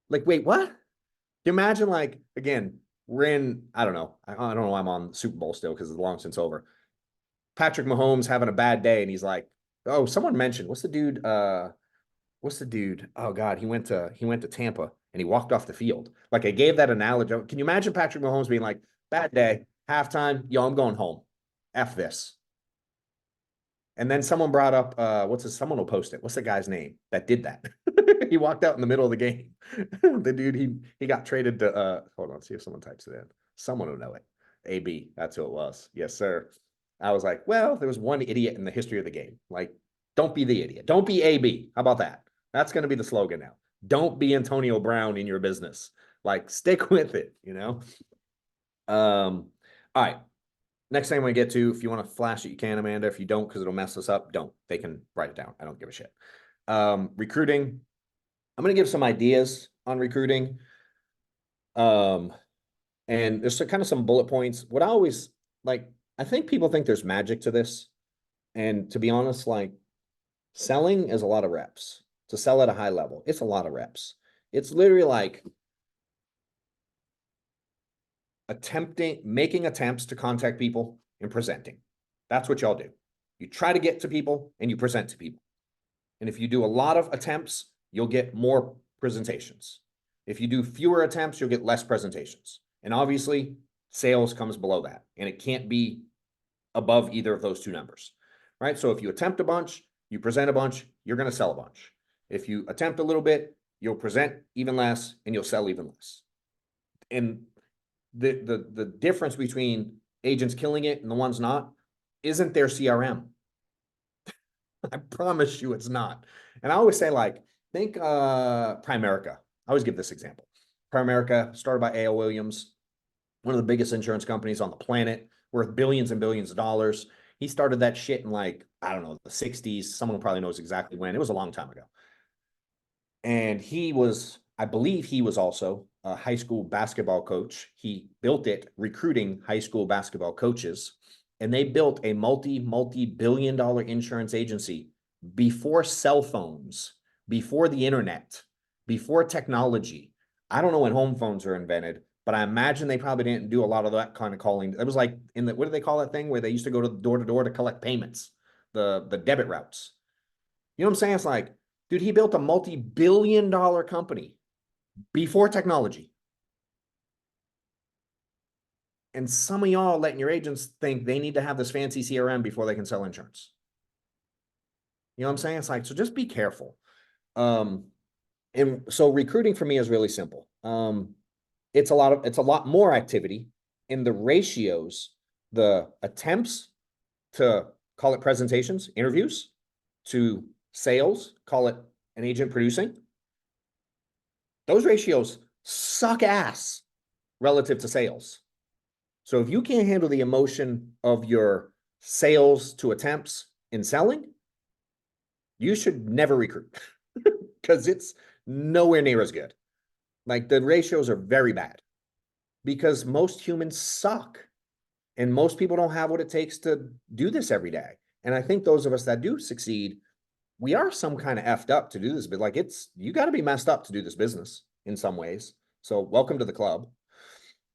Like, wait, what? Imagine, like, again, we're in, I don't know why I'm on Super Bowl still because it's long since over. Patrick Mahomes having a bad day, and he's like, oh, someone mentioned, what's the dude? Oh God, he went to Tampa and he walked off the field. Like, I gave that analogy. Can you imagine Patrick Mahomes being like, bad day, halftime, yo, I'm going home. F this. And then someone brought up, someone will post it. What's the guy's name that did that? He walked out in the middle of the game. The dude, he got traded to hold on, see if someone types it in. Someone will know it. AB, that's who it was. Yes, sir. I was like, well, there was one idiot in the history of the game. Like, don't be the idiot. Don't be AB. How about that? That's going to be the slogan now. Don't be Antonio Brown in your business. Like, stick with it, you know? All right. Next thing I'm going to get to, if you want to flash it, you can, Amanda. If you don't, because it'll mess us up, don't. They can write it down. I don't give a shit. Recruiting. I'm going to give some ideas on recruiting. And there's kind of some bullet points. What I always like, I think people think there's magic to this. And to be honest, like selling is a lot of reps. To sell at a high level, it's a lot of reps. It's literally like making attempts to contact people and presenting. That's what y'all do. You try to get to people and you present to people. And if you do a lot of attempts, you'll get more presentations. If you do fewer attempts, you'll get less presentations. And obviously, sales comes below that. And it can't be above either of those two numbers, right? So if you attempt a bunch, you present a bunch, you're going to sell a bunch. If you attempt a little bit, you'll present even less and you'll sell even less. And the difference between agents killing it and the ones not isn't their CRM. I promise you it's not. And I always say, like, think Primerica. I always give this example. Primerica, started by A.L. Williams, one of the biggest insurance companies on the planet, worth billions and billions of dollars. He started that shit in, like, I don't know, the 60s. Someone probably knows exactly when. It was a long time ago. And he was, I believe he was also a high school basketball coach. He built it recruiting high school basketball coaches. And they built a multi-billion-dollar insurance agency before cell phones, before the internet, before technology. I don't know when home phones were invented, but I imagine they probably didn't do a lot of that kind of calling. It was like in the, what do they call that thing where they used to go to door to collect payments, the debit routes. You know what I'm saying? It's like, dude, he built a multi-billion-dollar company before technology. And some of y'all letting your agents think they need to have this fancy CRM before they can sell insurance. You know what I'm saying? It's like, so just be careful. And so recruiting for me is really simple. It's a lot more activity in the ratios, the attempts to call it presentations, interviews, to sales, call it an agent producing. Those ratios suck ass relative to sales. So if you can't handle the emotion of your sales to attempts in selling, you should never recruit because it's nowhere near as good. Like the ratios are very bad because most humans suck and most people don't have what it takes to do this every day. And I think those of us that do succeed, we are some kind of effed up to do this, but like you got to be messed up to do this business in some ways. So welcome to the club.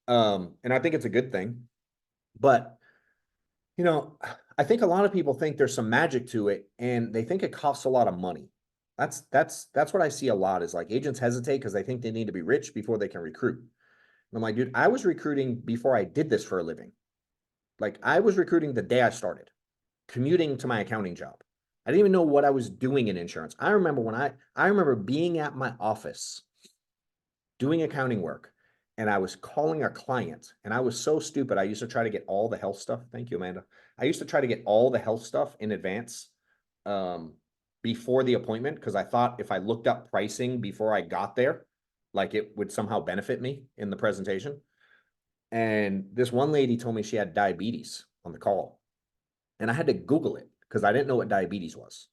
And I think it's a good thing, but you know, I think a lot of people think there's some magic to it and they think it costs a lot of money. That's what I see a lot is like agents hesitate because they think they need to be rich before they can recruit. And I'm like, dude, I was recruiting before I did this for a living. Like I was recruiting the day I started, commuting to my accounting job. I didn't even know what I was doing in insurance. I remember I remember being at my office doing accounting work and I was calling a client and I was so stupid. I used to try to get all the health stuff. Thank you, Amanda. I used to try to get all the health stuff in advance before the appointment because I thought if I looked up pricing before I got there, like it would somehow benefit me in the presentation. And this one lady told me she had diabetes on the call. And I had to Google it because I didn't know what diabetes was.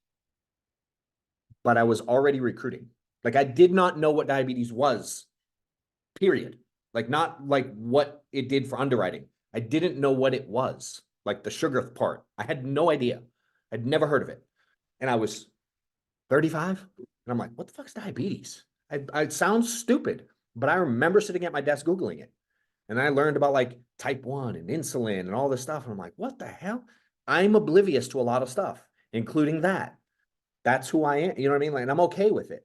But I was already recruiting. Like I did not know what diabetes was, period. Like not like what it did for underwriting. I didn't know what it was, like the sugar part. I had no idea. I'd never heard of it. And I was 35. And I'm like, what the fuck's diabetes? It sounds stupid, but I remember sitting at my desk Googling it. And I learned about like type 1 and insulin and all this stuff. And I'm like, what the hell? I'm oblivious to a lot of stuff, including that. That's who I am. You know what I mean? Like, and I'm okay with it.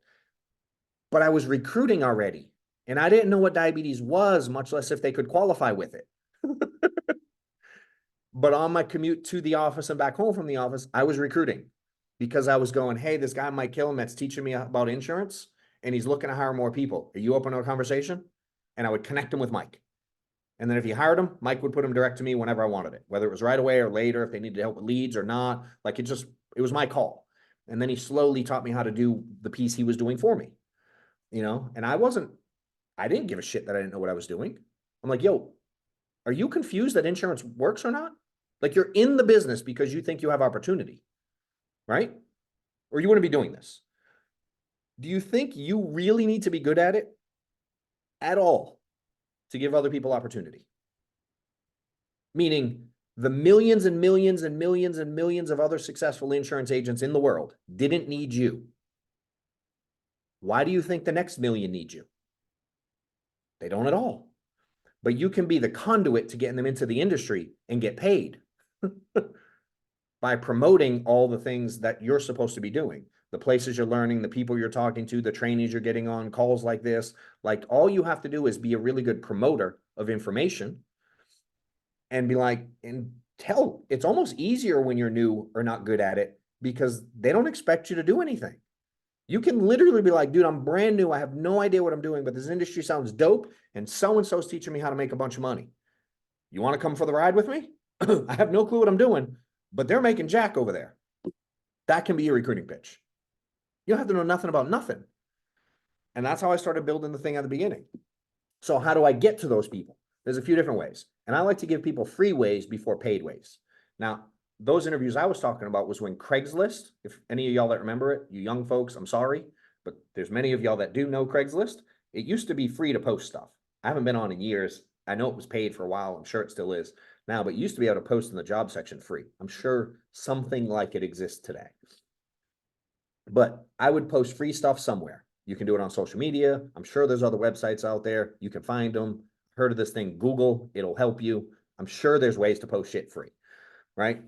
But I was recruiting already. And I didn't know what diabetes was, much less if they could qualify with it. But on my commute to the office and back home from the office, I was recruiting. because I was going, hey, this guy Mike Killen that's teaching me about insurance, and he's looking to hire more people. Are you open to a conversation? And I would connect him with Mike. And then if he hired him, Mike would put him direct to me whenever I wanted it, whether it was right away or later, if they needed help with leads or not. Like it was my call. And then he slowly taught me how to do the piece he was doing for me, and I didn't give a shit that I didn't know what I was doing. I'm like, yo, are you confused that insurance works or not? Like, you're in the business because you think you have opportunity, right? Or you wouldn't be doing this. Do you think you really need to be good at it at all to give other people opportunity? Meaning the millions and millions and millions and millions of other successful insurance agents in the world didn't need you. Why do you think the next million need you? They don't at all. But you can be the conduit to getting them into the industry and get paid by promoting all the things that you're supposed to be doing. The places you're learning, the people you're talking to, the trainings you're getting on, calls like this. Like, all you have to do is be a really good promoter of information and be like, and tell. It's almost easier when you're new or not good at it because they don't expect you to do anything. You can literally be like, dude, I'm brand new. I have no idea what I'm doing, but this industry sounds dope. And so-and-so's teaching me how to make a bunch of money. You want to come for the ride with me? I have no clue what I'm doing, but they're making jack over there. That can be your recruiting pitch. You don't have to know nothing about nothing. And that's how I started building the thing at the beginning. So how do I get to those people? There's a few different ways. And I like to give people free ways before paid ways. Now, those interviews I was talking about was when Craigslist, if any of y'all that remember it, you young folks, I'm sorry, but there's many of y'all that do know Craigslist. It used to be free to post stuff. I haven't been on in years. I know it was paid for a while. I'm sure it still is now, but you used to be able to post in the job section free. I'm sure something like it exists today. But I would post free stuff somewhere. You can do it on social media. I'm sure there's other websites out there. You can find them. Heard of this thing, Google, it'll help you. I'm sure there's ways to post shit free, right?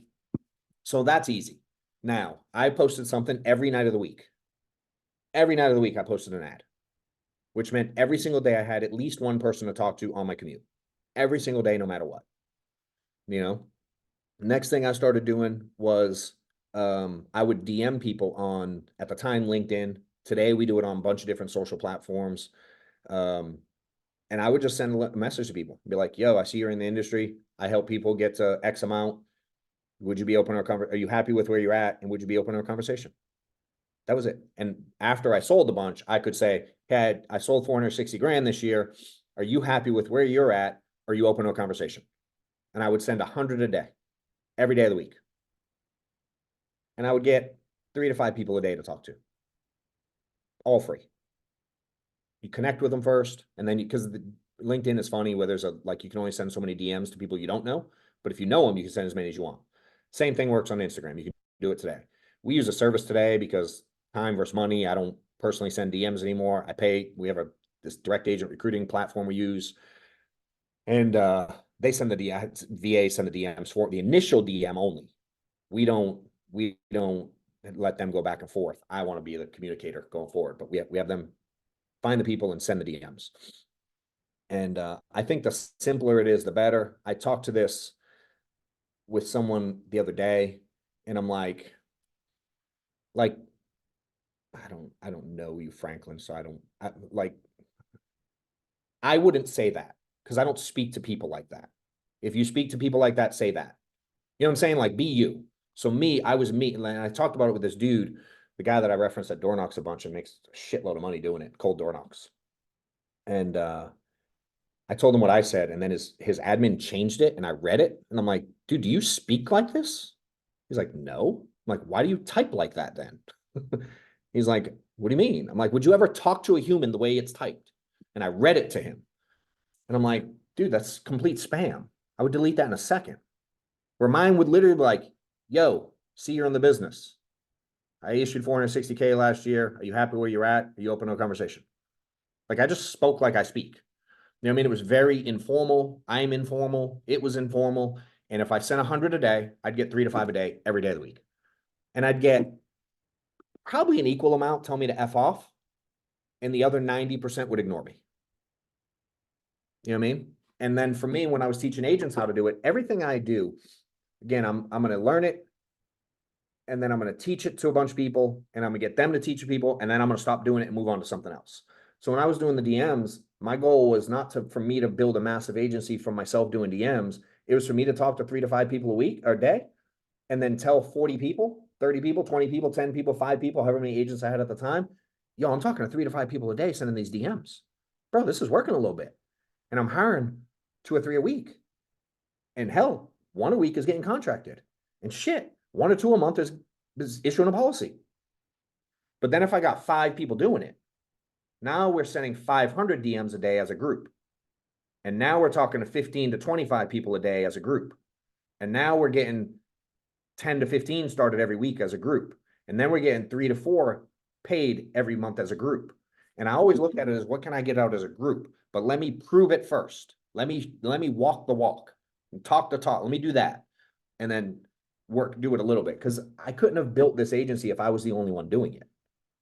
So that's easy. Now, I posted something every night of the week. Every night of the week, I posted an ad, which meant every single day I had at least one person to talk to on my commute. Every single day, no matter what. Next thing I started doing was I would DM people on, at the time, LinkedIn. Today, we do it on a bunch of different social platforms. And I would just send a message to people, be like, yo, I see you're in the industry. I help people get to X amount. Would you be open to are you happy with where you're at? And would you be open to a conversation? That was it. And after I sold a bunch, I could say, hey, I sold 460 grand this year. Are you happy with where you're at? Are you open to a conversation? And I would send 100 a day, every day of the week. And I would get 3 to 5 people a day to talk to, all free. You connect with them first, and then because LinkedIn is funny where there's you can only send so many DMs to people you don't know, but if you know them, you can send as many as you want. Same thing works on Instagram. You can do it today. We use a service today because time versus money. I don't personally send DMs anymore. I pay. We have this direct agent recruiting platform we use, and they send VA send the DMs for the initial DM only. We don't let them go back and forth. I want to be the communicator going forward, but we have them find the people and send the DMs. And I think the simpler it is, the better. I talked to this with someone the other day, and I'm like, I don't know you, Franklin, so I wouldn't say that because I don't speak to people like that. If you speak to people like that, say that. You know what I'm saying? Like, be you. So I was me, and I talked about it with this dude, the guy that I referenced at Door Knocks a bunch and makes a shitload of money doing it, cold door knocks. And I told him what I said, and then his admin changed it, and I read it, and I'm like, dude, do you speak like this? He's like, no. I'm like, why do you type like that then? He's like, what do you mean? I'm like, would you ever talk to a human the way it's typed? And I read it to him, and I'm like, dude, that's complete spam. I would delete that in a second. Where mine would literally be like, yo, see you're in the business. I issued 460K last year. Are you happy where you're at? Are you open to a conversation? Like, I just spoke like I speak. You know what I mean? It was very informal. I'm informal. It was informal. And if I sent 100 a day, I'd get 3 to 5 a day every day of the week. And I'd get probably an equal amount tell me to F off, and the other 90% would ignore me. You know what I mean? And then for me, when I was teaching agents how to do it, everything I do, again, I'm going to learn it. and then I'm going to teach it to a bunch of people, and I'm going to get them to teach people, and then I'm going to stop doing it and move on to something else. So when I was doing the DMs, my goal was not for me to build a massive agency for myself doing DMs. It was for me to talk to 3 to 5 people a week or a day, and then tell 40 people, 30 people, 20 people, 10 people, 5 people, however many agents I had at the time. Yo, I'm talking to 3 to 5 people a day sending these DMs. Bro, this is working a little bit. And I'm hiring 2 or 3 a week. And hell, 1 a week is getting contracted. And shit, 1 or 2 a month is issuing a policy. But then if I got 5 people doing it, now we're sending 500 DMs a day as a group. And now we're talking to 15 to 25 people a day as a group. And now we're getting 10 to 15 started every week as a group. And then we're getting 3 to 4 paid every month as a group. And I always look at it as, what can I get out as a group? But let me prove it first. Let me walk the walk and talk the talk. Let me do that. And then do it a little bit. Because I couldn't have built this agency if I was the only one doing it.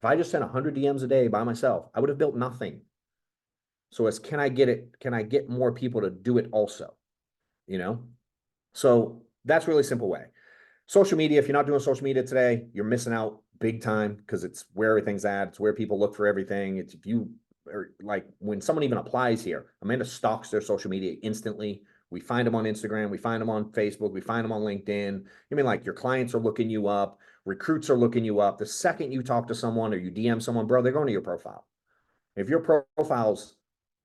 If I just sent 100 DMs a day by myself, I would have built nothing. So it's, can I get more people to do it also? So that's really simple way. Social media, if you're not doing social media today, you're missing out big time, because it's where everything's at. It's where people look for everything. It's, if you are like, when someone even applies here, Amanda stalks their social media instantly. We find them on Instagram. We find them on Facebook. We find them on LinkedIn. I mean, like, your clients are looking you up. Recruits are looking you up. The second you talk to someone or you DM someone, bro, they're going to your profile. If your profile's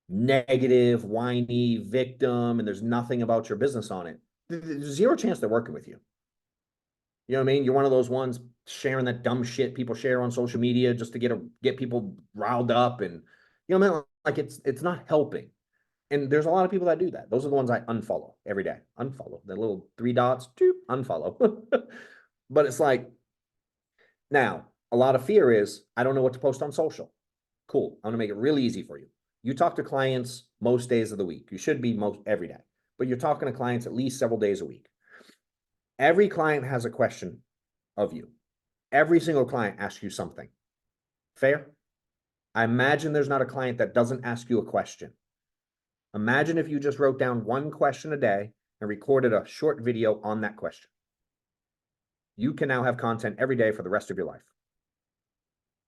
negative, whiny, victim, and there's nothing about your business on it, there's zero chance they're working with you. You know what I mean? You're one of those ones sharing that dumb shit people share on social media just to get people riled up, and you know what I mean? Like, it's not helping. And there's a lot of people that do that. Those are the ones I unfollow every day. Unfollow the little 3 dots, unfollow. But it's like, now a lot of fear is, I don't know what to post on social. Cool. I'm gonna make it really easy for you. You talk to clients most days of the week. You should be most every day, but you're talking to clients at least several days a week. Every client has a question of you. Every single client asks you something. Fair? I imagine there's not a client that doesn't ask you a question. Imagine if you just wrote down 1 question a day and recorded a short video on that question. You can now have content every day for the rest of your life.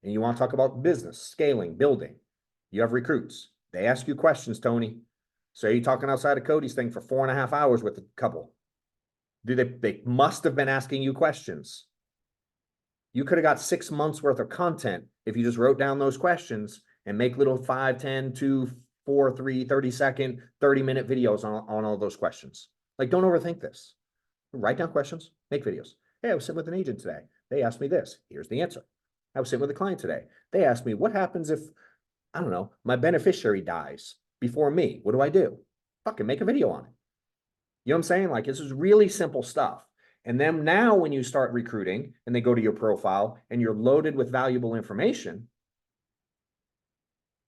And you want to talk about business, scaling, building. You have recruits. They ask you questions, Tony. So are you talking outside of Cody's thing for 4.5 hours with a couple? They must have been asking you questions. You could have got 6 months worth of content if you just wrote down those questions and make little 5, 10, 2, 4, 3, 30-second, 30-minute videos on all those questions. Like, don't overthink this. Write down questions, make videos. Hey, I was sitting with an agent today. They asked me this. Here's the answer. I was sitting with a client today. They asked me, what happens if, I don't know, my beneficiary dies before me? What do I do? Fucking make a video on it. You know what I'm saying? Like, this is really simple stuff. And then now when you start recruiting and they go to your profile and you're loaded with valuable information,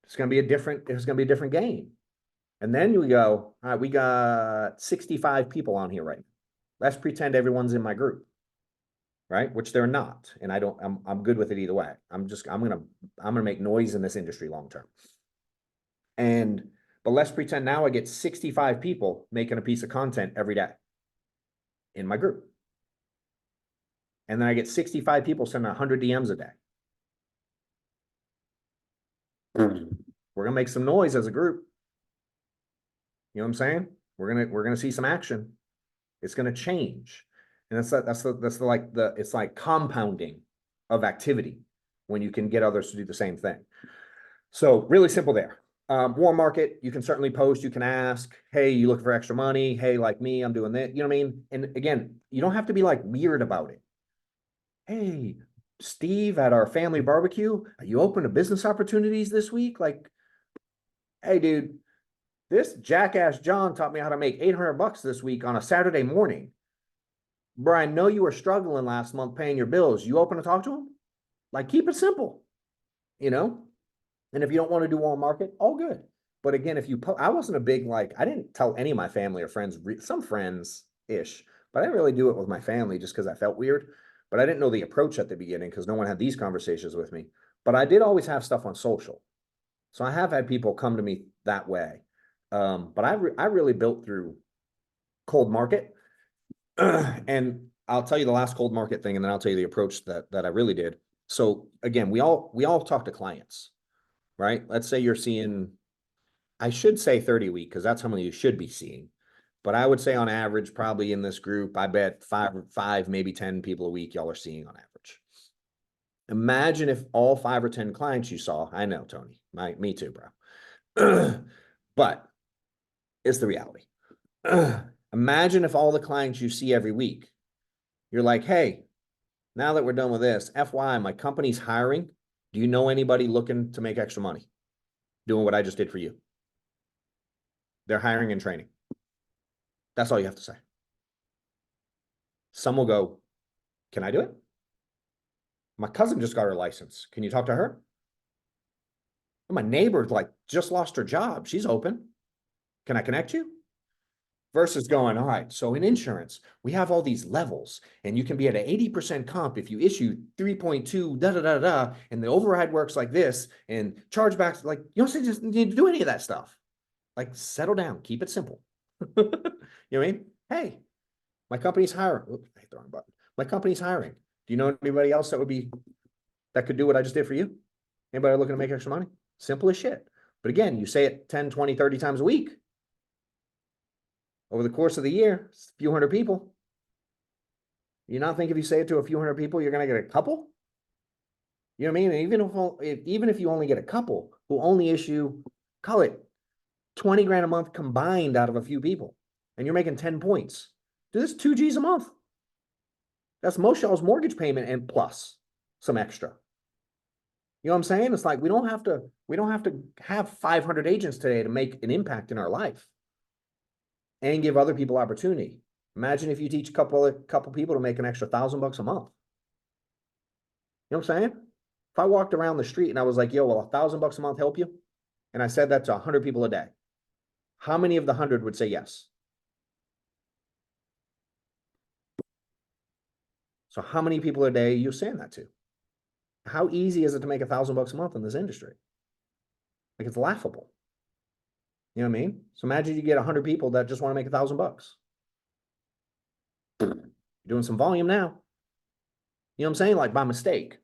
it's going to be a different game. And then we go, all right, we got 65 people on here right now. Let's pretend everyone's in my group, right? Which they're not. And I'm good with it either way. I'm gonna make noise in this industry long term. But let's pretend now I get 65 people making a piece of content every day in my group. And then I get 65 people sending 100 DMs a day. We're gonna make some noise as a group. You know what I'm saying? We're gonna see some action. It's gonna change. And it's like compounding of activity when you can get others to do the same thing. So really simple there. Warm market, you can certainly post, you can ask, hey, you looking for extra money? Hey, like me, I'm doing that. You know what I mean? And again, you don't have to be like weird about it. Hey, Steve, at our family barbecue, are you open to business opportunities this week? Like, hey, dude, this jackass John taught me how to make $800 this week on a Saturday morning. Bro, I know you were struggling last month paying your bills. You open to talk to him? Like, keep it simple, you know? And if you don't want to do warm market, all good. But again, I wasn't a big, like, I didn't tell any of my family or friends, some friends-ish, but I didn't really do it with my family just because I felt weird. But I didn't know the approach at the beginning because no one had these conversations with me. But I did always have stuff on social. So I have had people come to me that way. But I really built through cold market. And I'll tell you the last cold market thing, and then I'll tell you the approach that I really did. So again, we all talk to clients, right? Let's say you're seeing, I should say 30 a week because that's how many you should be seeing. But I would say on average, probably in this group, I bet five, maybe 10 people a week y'all are seeing on average. Imagine if all 5 or 10 clients you saw, I know, Tony, me too, bro. But it's the reality. Imagine if all the clients you see every week, you're like, hey, now that we're done with this, FYI, my company's hiring. Do you know anybody looking to make extra money doing what I just did for you? They're hiring and training. That's all you have to say. Some will go, can I do it? My cousin just got her license. Can you talk to her? My neighbor like just lost her job. She's open. Can I connect you? Versus going, all right, so in insurance, we have all these levels, and you can be at an 80% comp if you issue 3.2, da da da da, and the override works like this, and chargebacks, like, you don't just need to do any of that stuff. Like, settle down, keep it simple. You know what I mean? Hey, my company's hiring. Oops, I hit the wrong button. My company's hiring. Do you know anybody else that could do what I just did for you? Anybody looking to make extra money? Simple as shit. But again, you say it 10, 20, 30 times a week. Over the course of the year, it's a few hundred people. You not think if you say it to a few hundred people, you're going to get a couple? You know what I mean? And even if you only get a couple who only issue, call it 20 grand a month combined out of a few people, and you're making 10 points, do this 2 G's a month. That's most y'all's mortgage payment and plus some extra. You know what I'm saying? It's like we don't have to have 500 agents today to make an impact in our life and give other people opportunity. Imagine if you teach a couple people to make an extra $1,000 a month. You know what I'm saying? If I walked around the street and I was like, yo, will $1,000 a month help you? And I said that to 100 people a day. How many of the 100 would say yes? So how many people a day are you saying that to? How easy is it to make $1,000 a month in this industry? Like, it's laughable. You know what I mean? So imagine you get 100 people that just want to make $1,000. Doing some volume now. You know what I'm saying? Like by mistake.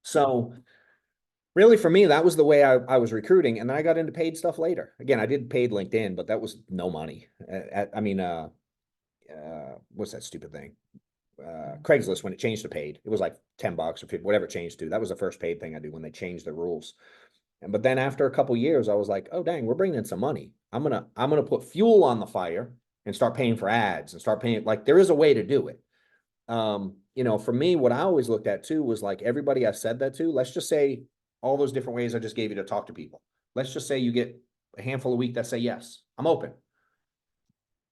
So really for me, that was the way I was recruiting. And then I got into paid stuff later. Again, I did paid LinkedIn, but that was no money. What's that stupid thing? Craigslist, when it changed to paid, it was like $10 or 50, whatever it changed to. That was the first paid thing I did when they changed the rules. But then after a couple years, I was like, oh dang, we're bringing in some money. I'm gonna put fuel on the fire and start paying for ads and start paying. Like, there is a way to do it. For me, what I always looked at too was like, everybody I said that to, let's just say all those different ways I just gave you to talk to people. Let's just say you get a handful a week that say yes, I'm open.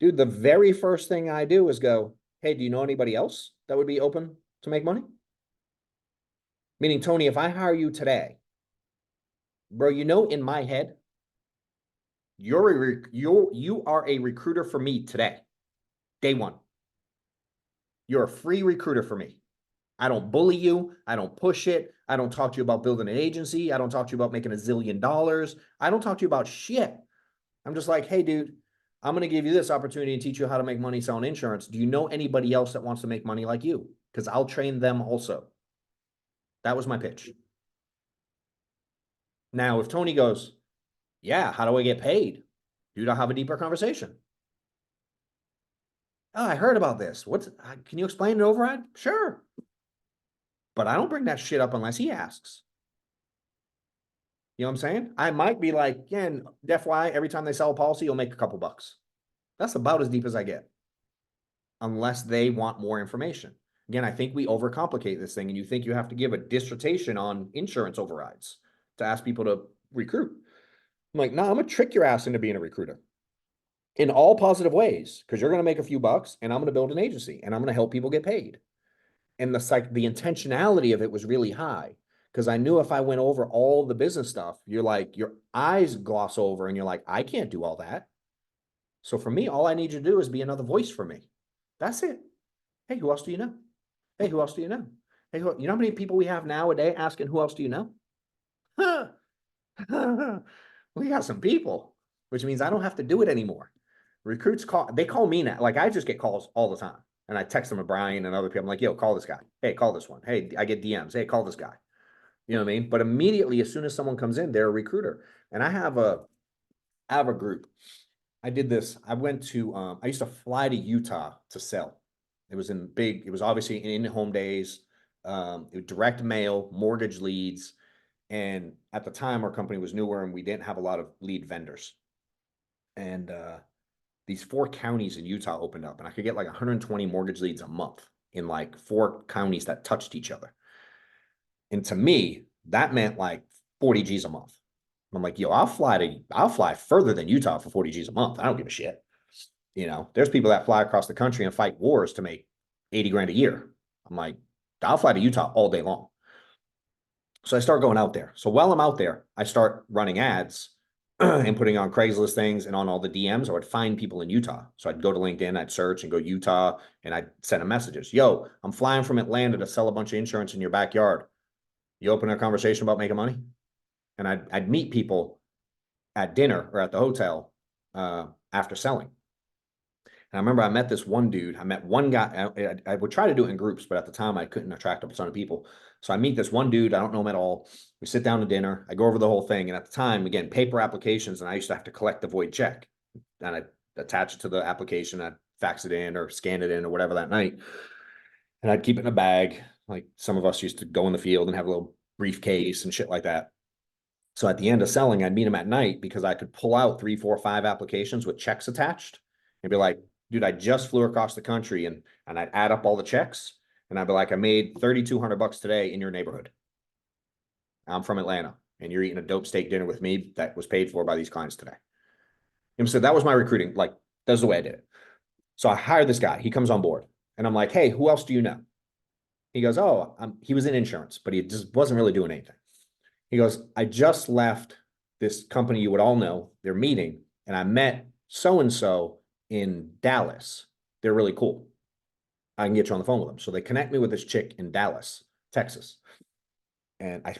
Dude, the very first thing I do is go, hey, do you know anybody else that would be open to make money? Meaning, Tony, if I hire you today, bro, in my head, you are a recruiter for me today. Day one. You're a free recruiter for me. I don't bully you. I don't push it. I don't talk to you about building an agency. I don't talk to you about making $1 zillion. I don't talk to you about shit. I'm just like, hey, dude, I'm going to give you this opportunity and teach you how to make money selling insurance. Do you know anybody else that wants to make money like you? Because I'll train them also. That was my pitch. Now, if Tony goes, yeah, how do I get paid? Dude, I'll have a deeper conversation. Oh, I heard about this. Can you explain an override? Sure. But I don't bring that shit up unless he asks. You know what I'm saying? I might be like, again, FYI, every time they sell a policy, you'll make a couple bucks. That's about as deep as I get. Unless they want more information. Again, I think we overcomplicate this thing, and you think you have to give a dissertation on insurance overrides to ask people to recruit. I'm like, no, I'm gonna trick your ass into being a recruiter in all positive ways, because you're gonna make a few bucks, and I'm gonna build an agency, and I'm gonna help people get paid. And the intentionality of it was really high, because I knew if I went over all the business stuff, you're like, your eyes gloss over, and you're like, I can't do all that. So for me, all I need you to do is be another voice for me. That's it. Hey, who else do you know? Hey, who else do you know? Hey, you know how many people we have now a day asking, who else do you know? We got some people, which means I don't have to do it anymore. Recruits call me now. Like, I just get calls all the time. And I text them to Brian and other people. I'm like, yo, call this guy. Hey, call this one. Hey, I get DMs. Hey, call this guy. You know what I mean? But immediately, as soon as someone comes in, they're a recruiter. And I have a group. I did this. I went to, I used to fly to Utah to sell. It was obviously in home days, it was direct mail, mortgage leads. And at the time, our company was newer and we didn't have a lot of lead vendors. And these 4 counties in Utah opened up, and I could get like 120 mortgage leads a month in like 4 counties that touched each other. And to me, that meant like 40 G's a month. I'm like, yo, I'll fly further than Utah for 40 G's a month. I don't give a shit. There's people that fly across the country and fight wars to make 80 grand a year. I'm like, I'll fly to Utah all day long. So I start going out there. So while I'm out there, I start running ads and putting on Craigslist things and on all the DMs. I would find people in Utah. So I'd go to LinkedIn, I'd search and go Utah, and I'd send them messages. Yo, I'm flying from Atlanta to sell a bunch of insurance in your backyard. You open a conversation about making money? And I'd meet people at dinner or at the hotel after selling. And I remember I met this one dude. I met one guy. I would try to do it in groups, but at the time I couldn't attract a ton of people. So I meet this one dude. I don't know him at all. We sit down to dinner. I go over the whole thing. And at the time, again, paper applications, and I used to have to collect the void check. And I'd attach it to the application. I'd fax it in or scan it in or whatever that night. And I'd keep it in a bag. Like some of us used to go in the field and have a little briefcase and shit like that. So at the end of selling, I'd meet him at night because I could pull out 3, 4, 5 applications with checks attached and be like, dude, I just flew across the country, and I'd add up all the checks and I'd be like, I made $3,200 today in your neighborhood. I'm from Atlanta and you're eating a dope steak dinner with me that was paid for by these clients today. And so that was my recruiting. Like, that's the way I did it. So I hired this guy. He comes on board and I'm like, hey, who else do you know? He goes, oh, he was in insurance, but he just wasn't really doing anything. He goes, I just left this company you would all know, their meeting, and I met so-and-so in Dallas. They're really cool. I can get you on the phone with them. So they connect me with this chick in Dallas, Texas. And I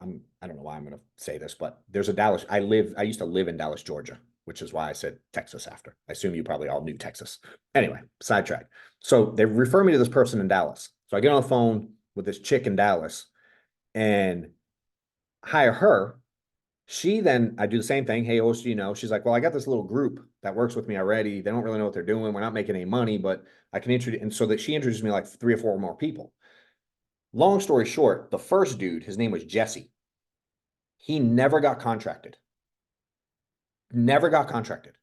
don't know why I'm going to say this, but there's a Dallas. I used to live in Dallas, Georgia, which is why I said Texas after. I assume you probably all knew Texas. Anyway, sidetrack. So they refer me to this person in Dallas. So I get on the phone with this chick in Dallas and hire her. I do the same thing. Hey, host, she's like, well, I got this little group that works with me already. They don't really know what they're doing. We're not making any money, but I can introduce. And so that she introduced me like 3 or 4 more people. Long story short, the first dude, his name was Jesse. He never got contracted. Never got contracted.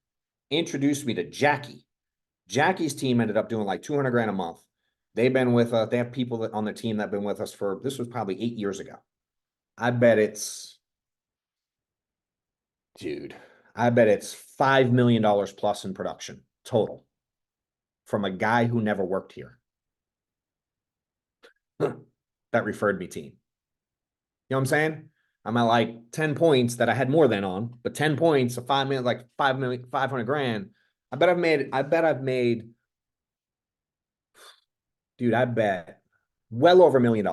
Introduced me to Jackie. Jackie's team ended up doing like 200 grand a month. They've been with us. They have people on their team that have been with us this was probably 8 years ago. I bet it's $5 million plus in production total from a guy who never worked here that referred me team. You know what I'm saying? I'm at like 10 points that I had more than on, but 10 points of 5 million, like 5 million, 500 grand. I bet I've made, dude, I bet well over $1 million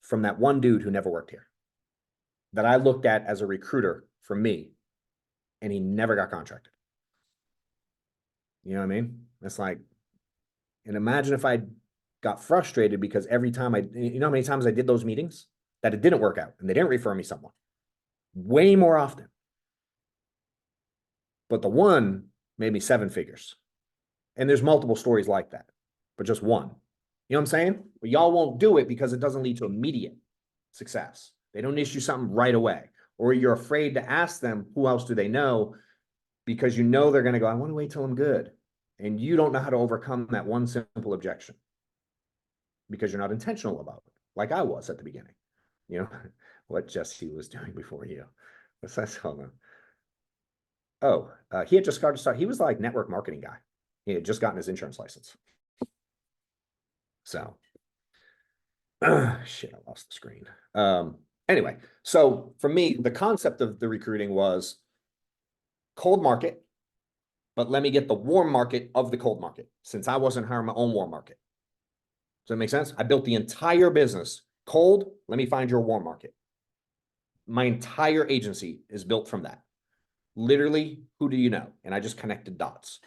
from that one dude who never worked here that I looked at as a recruiter for me, and he never got contracted. You know what I mean? It's like, and imagine if I got frustrated because every time how many times I did those meetings that it didn't work out and they didn't refer me someone way more often. But the one made me 7 figures. And there's multiple stories like that, but just one. You know what I'm saying? But y'all won't do it because it doesn't lead to immediate success. They don't issue something right away, or you're afraid to ask them who else do they know because you know they're going to go, I want to wait till I'm good. And you don't know how to overcome that one simple objection because you're not intentional about it, like I was at the beginning. What Jesse was doing before you. What's that song? He had just started. He was like network marketing guy. He had just gotten his insurance license. So, shit, I lost the screen. Anyway, so for me, the concept of the recruiting was cold market, but let me get the warm market of the cold market since I wasn't hiring my own warm market. Does that make sense? I built the entire business cold. Let me find your warm market. My entire agency is built from that. Literally, who do you know? And I just connected dots.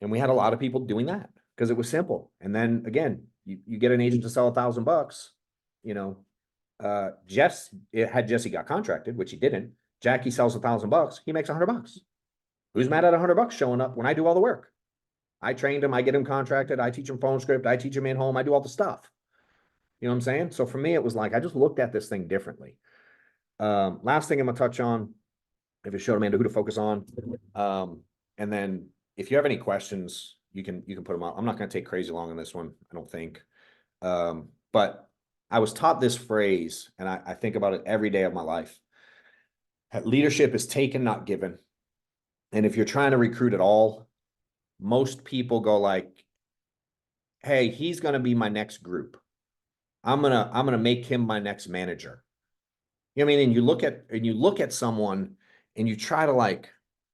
And we had a lot of people doing that. because it was simple. And then again, you get an agent to sell $1,000, you know, it had Jesse got contracted, which he didn't. Jackie sells $1,000, he makes $100. Who's mad at $100 showing up when I do all the work? I trained him, I get him contracted, I teach him phone script, I teach him in home, I do all the stuff. You know what I'm saying? So for me, it was like I just looked at this thing differently. Last thing I'm gonna touch on, if it showed Amanda who to focus on. And then if you have any questions, you can put them out. I'm not gonna take crazy long on this one, I don't think. But I was taught this phrase, and I think about it every day of my life. Leadership is taken, not given. And if you're trying to recruit at all, most people go like, hey, he's gonna be my next group. I'm gonna make him my next manager. You know what I mean? And you look at someone and you try to like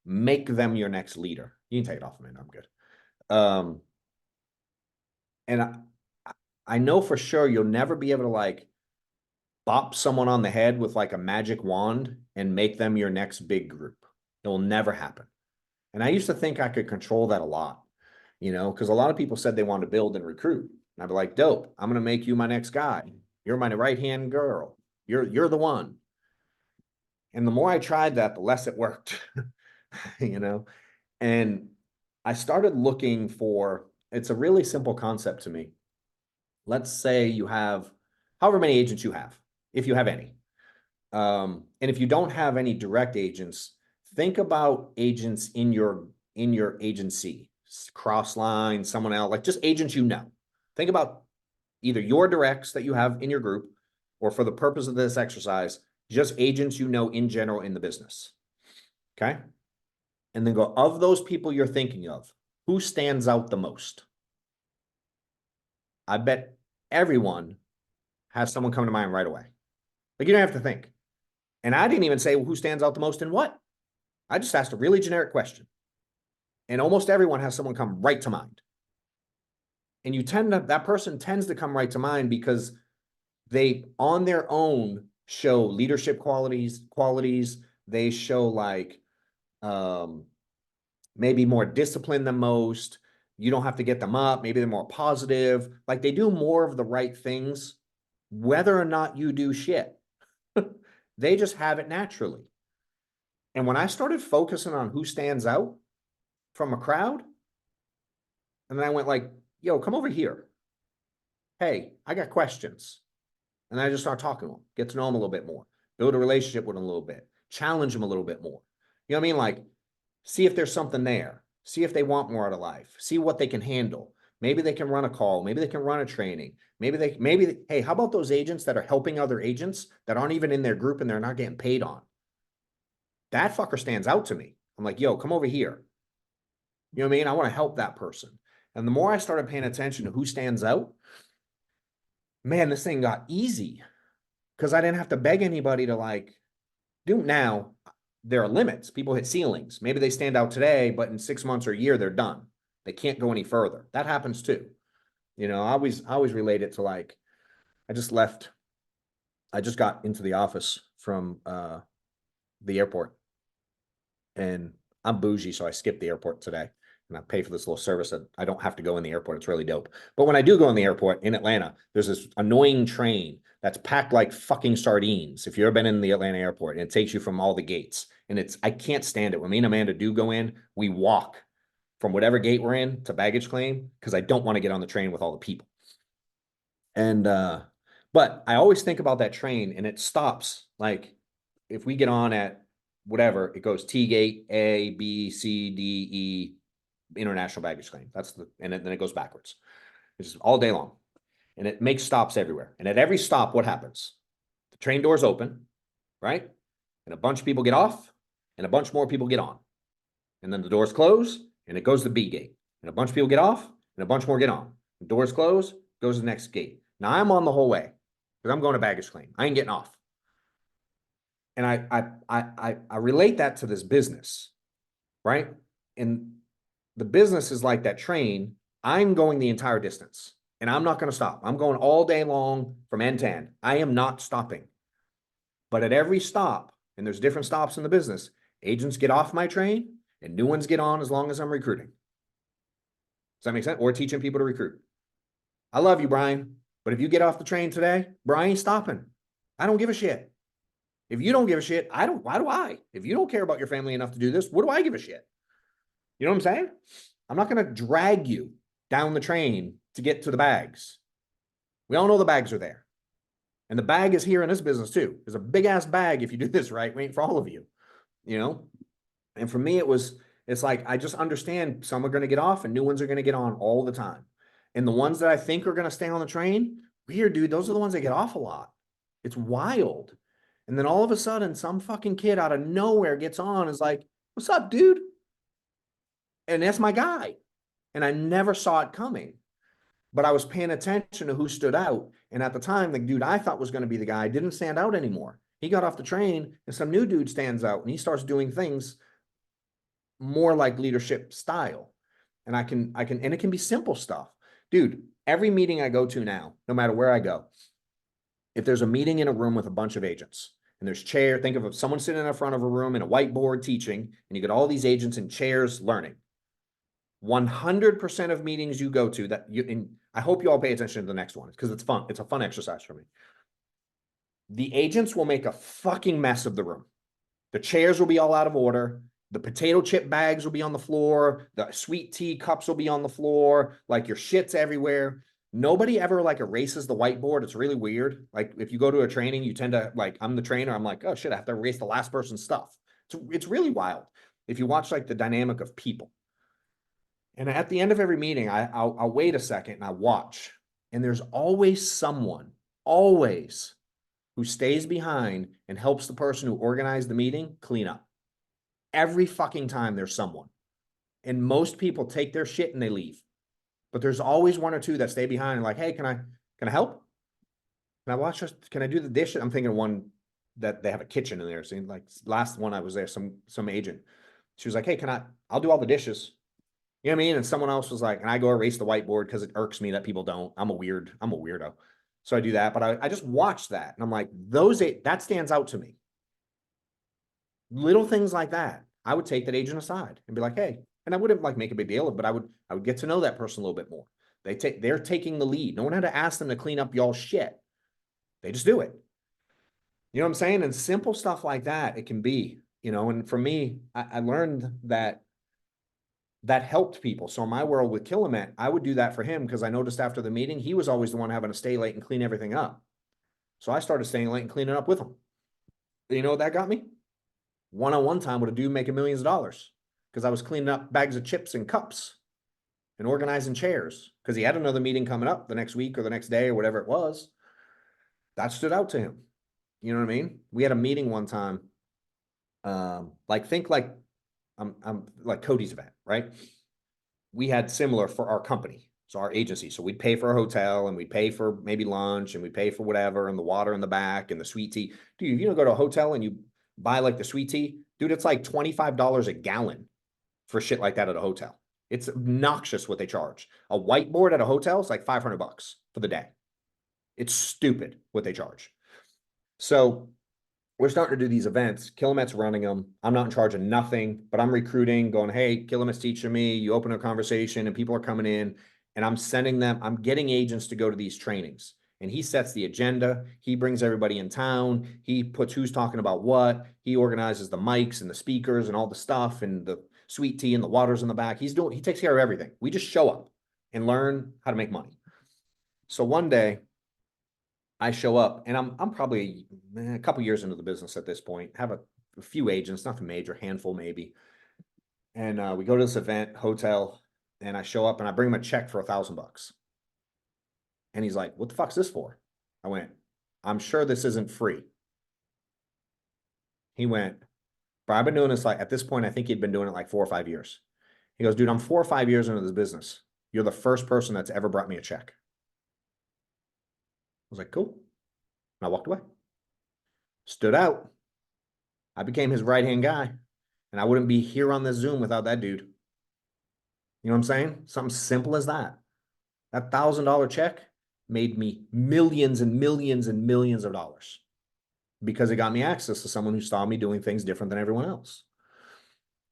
make them your next leader. You can take it off, man. I'm good. And I know for sure you'll never be able to like bop someone on the head with like a magic wand and make them your next big group. It will never happen. And I used to think I could control that a lot, you know, because a lot of people said they wanted to build and recruit. And I'd be like, dope, I'm gonna make you my next guy. You're my right-hand girl. You're the one. And the more I tried that, the less it worked, you know? And I started looking for, it's a really simple concept to me. Let's say you have however many agents you have, if you have any. And if you don't have any direct agents, think about agents in your agency, Crossline, someone else, like just agents you know. Think about either your directs that you have in your group, or for the purpose of this exercise, just agents you know in general in the business. Okay. And then go, of those people you're thinking of, who stands out the most? I bet everyone has someone come to mind right away. Like you don't have to think. And I didn't even say, well, who stands out the most in what? I just asked a really generic question. And almost everyone has someone come right to mind. And that person tends to come right to mind because they on their own show leadership qualities. They show like maybe more discipline than most. You don't have to get them up. Maybe they're more positive. Like they do more of the right things, whether or not you do shit. They just have it naturally. And when I started focusing on who stands out from a crowd, and then I went like, yo, come over here. Hey, I got questions. And I just start talking to them, get to know them a little bit more, build a relationship with them a little bit, challenge them a little bit more. You know what I mean? Like, see if there's something there. See if they want more out of life. See what they can handle. Maybe they can run a call. Maybe they can run a training. Hey, how about those agents that are helping other agents that aren't even in their group and they're not getting paid on? That fucker stands out to me. I'm like, yo, come over here. You know what I mean? I want to help that person. And the more I started paying attention to who stands out, man, this thing got easy because I didn't have to beg anybody to like do. Now there are limits. People hit ceilings. Maybe they stand out today, but in 6 months or a year, they're done. They can't go any further. That happens too. You know, I always relate it to like, I just got into the office from the airport, and I'm bougie, so I skipped the airport today. And I pay for this little service that I don't have to go in the airport. It's really dope. But when I do go in the airport in Atlanta, there's this annoying train that's packed like fucking sardines. If you've ever been in the Atlanta airport, and it takes you from all the gates. And I can't stand it. When me and Amanda do go in, we walk from whatever gate we're in to baggage claim because I don't want to get on the train with all the people. And but I always think about that train, and it stops. Like if we get on at whatever, it goes T gate, A, B, C, D, E, international baggage claim. And then it goes backwards. It's all day long. And it makes stops everywhere. And at every stop, what happens? The train doors open, right? And a bunch of people get off, and a bunch more people get on. And then the doors close, and it goes to B gate. And a bunch of people get off, and a bunch more get on. The doors close, goes to the next gate. Now I'm on the whole way because I'm going to baggage claim. I ain't getting off. And I relate that to this business, right? And the business is like that train. I'm going the entire distance, and I'm not going to stop. I'm going all day long from end to end. I am not stopping. But at every stop, and there's different stops in the business, agents get off my train and new ones get on as long as I'm recruiting. that make sense? Or teaching people to recruit. I love you, Brian, but if you get off the train today, Brian ain't stopping. I don't give a shit. If you don't give a shit, I don't. Why do I? If you don't care about your family enough to do this, what do I give a shit? You know what I'm saying? I'm not going to drag you down the train to get to the bags. We all know the bags are there. And the bag is here in this business too. There's a big ass bag if you do this right, waiting for all of you, you know? And for me, it's like, I just understand some are going to get off and new ones are going to get on all the time. And the ones that I think are going to stay on the train, weird, dude, those are the ones that get off a lot. It's wild. And then all of a sudden, some fucking kid out of nowhere gets on and is like, what's up, dude? And that's my guy. And I never saw it coming, but I was paying attention to who stood out. And at the time, the dude I thought was going to be the guy didn't stand out anymore. He got off the train and some new dude stands out and he starts doing things more like leadership style. And and it can be simple stuff. Dude, every meeting I go to now, no matter where I go, if there's a meeting in a room with a bunch of agents and there's think of someone sitting in the front of a room in a whiteboard teaching, and you get all these agents in chairs learning. 100% of meetings you go to that you, and I hope you all pay attention to the next one because it's fun. It's a fun exercise for me. The agents will make a fucking mess of the room. The chairs will be all out of order. The potato chip bags will be on the floor. The sweet tea cups will be on the floor. Like your shit's everywhere. Nobody ever like erases the whiteboard. It's really weird. Like if you go to a training, you tend to like, I'm the trainer. I'm like, oh shit, I have to erase the last person's stuff. It's really wild. If you watch like the dynamic of people. And at the end of every meeting, I'll wait a second and I watch. And there's always someone, always, who stays behind and helps the person who organized the meeting clean up. Every fucking time there's someone. And most people take their shit and they leave. But there's always one or two that stay behind and like, hey, can I help? Can I watch this? Can I do the dishes? I'm thinking one that they have a kitchen in there. So like last one I was there, some agent. She was like, hey, I'll do all the dishes. You know what I mean? And someone else was like, and I go erase the whiteboard because it irks me that people don't. I'm a weirdo. So I do that, but I just watch that. And I'm like, that stands out to me. Little things like that. I would take that agent aside and be like, hey, and I wouldn't like make a big deal of it, but I would get to know that person a little bit more. They're taking the lead. No one had to ask them to clean up y'all shit. They just do it. You know what I'm saying? And simple stuff like that, it can be, and for me, I learned that helped people. So in my world with Killamette, I would do that for him because I noticed after the meeting, he was always the one having to stay late and clean everything up. So I started staying late and cleaning up with him. You know what that got me? One-on-one time with a dude making millions of dollars because I was cleaning up bags of chips and cups and organizing chairs because he had another meeting coming up the next week or the next day or whatever it was. That stood out to him. You know what I mean? We had a meeting one time. Think like I'm like Cody's event, right? We had similar for our company. So our agency. So we'd pay for a hotel and we'd pay for maybe lunch and we'd pay for whatever and the water in the back and the sweet tea. Dude, go to a hotel and you buy like the sweet tea, dude, it's like $25 a gallon for shit like that at a hotel. It's obnoxious what they charge. A whiteboard at a hotel is like $500 for the day. It's stupid what they charge. So we're starting to do these events. Killamette's running them. I'm not in charge of nothing, but I'm recruiting, going, hey, Killamette's teaching me. You open a conversation and people are coming in and I'm getting agents to go to these trainings. And he sets the agenda. He brings everybody in town. He puts who's talking about what. He organizes the mics and the speakers and all the stuff and the sweet tea and the waters in the back. He takes care of everything. We just show up and learn how to make money. So one day, I show up and I'm probably a couple years into the business at this point, have a few agents, nothing major, handful maybe. And we go to this event, hotel, and I show up and I bring him a check for $1,000. And he's like, what the fuck's this for? I went, I'm sure this isn't free. He went, but I've been doing this at this point, I think he'd been doing it like 4 or 5 years. He goes, dude, I'm 4 or 5 years into this business. You're the first person that's ever brought me a check. I was like, cool. And I walked away. Stood out. I became his right-hand guy. And I wouldn't be here on this Zoom without that dude. You know what I'm saying? Something simple as that. That $1,000 check made me millions and millions and millions of dollars because it got me access to someone who saw me doing things different than everyone else.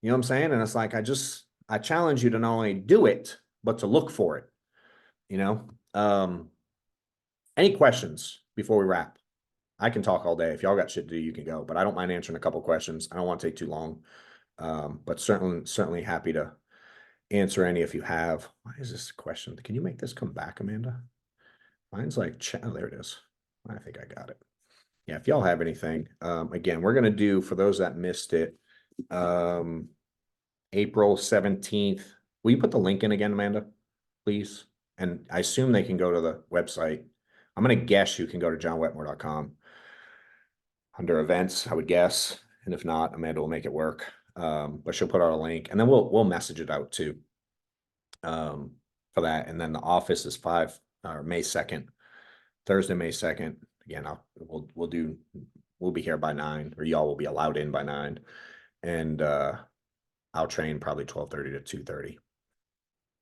You know what I'm saying? And it's like, I challenge you to not only do it, but to look for it, you know? Any questions before we wrap? I can talk all day. If y'all got shit to do, you can go, but I don't mind answering a couple questions. I don't want to take too long. But certainly happy to answer any if you have. Why is this question? Can you make this come back, Amanda? Mine's like, oh, there it is. I think I got it. Yeah, if y'all have anything, again, we're gonna do, for those that missed it, April 17th. Will you put the link in again, Amanda, please? And I assume they can go to the website. I'm gonna guess you can go to johnwetmore.com under events, I would guess. And if not, Amanda will make it work. But she'll put out a link, and then we'll message it out too. For that. And then the office is May 2nd, Thursday, May 2nd. Again, we'll be here by 9, or y'all will be allowed in by 9. And I'll train probably 12:30 to 2:30.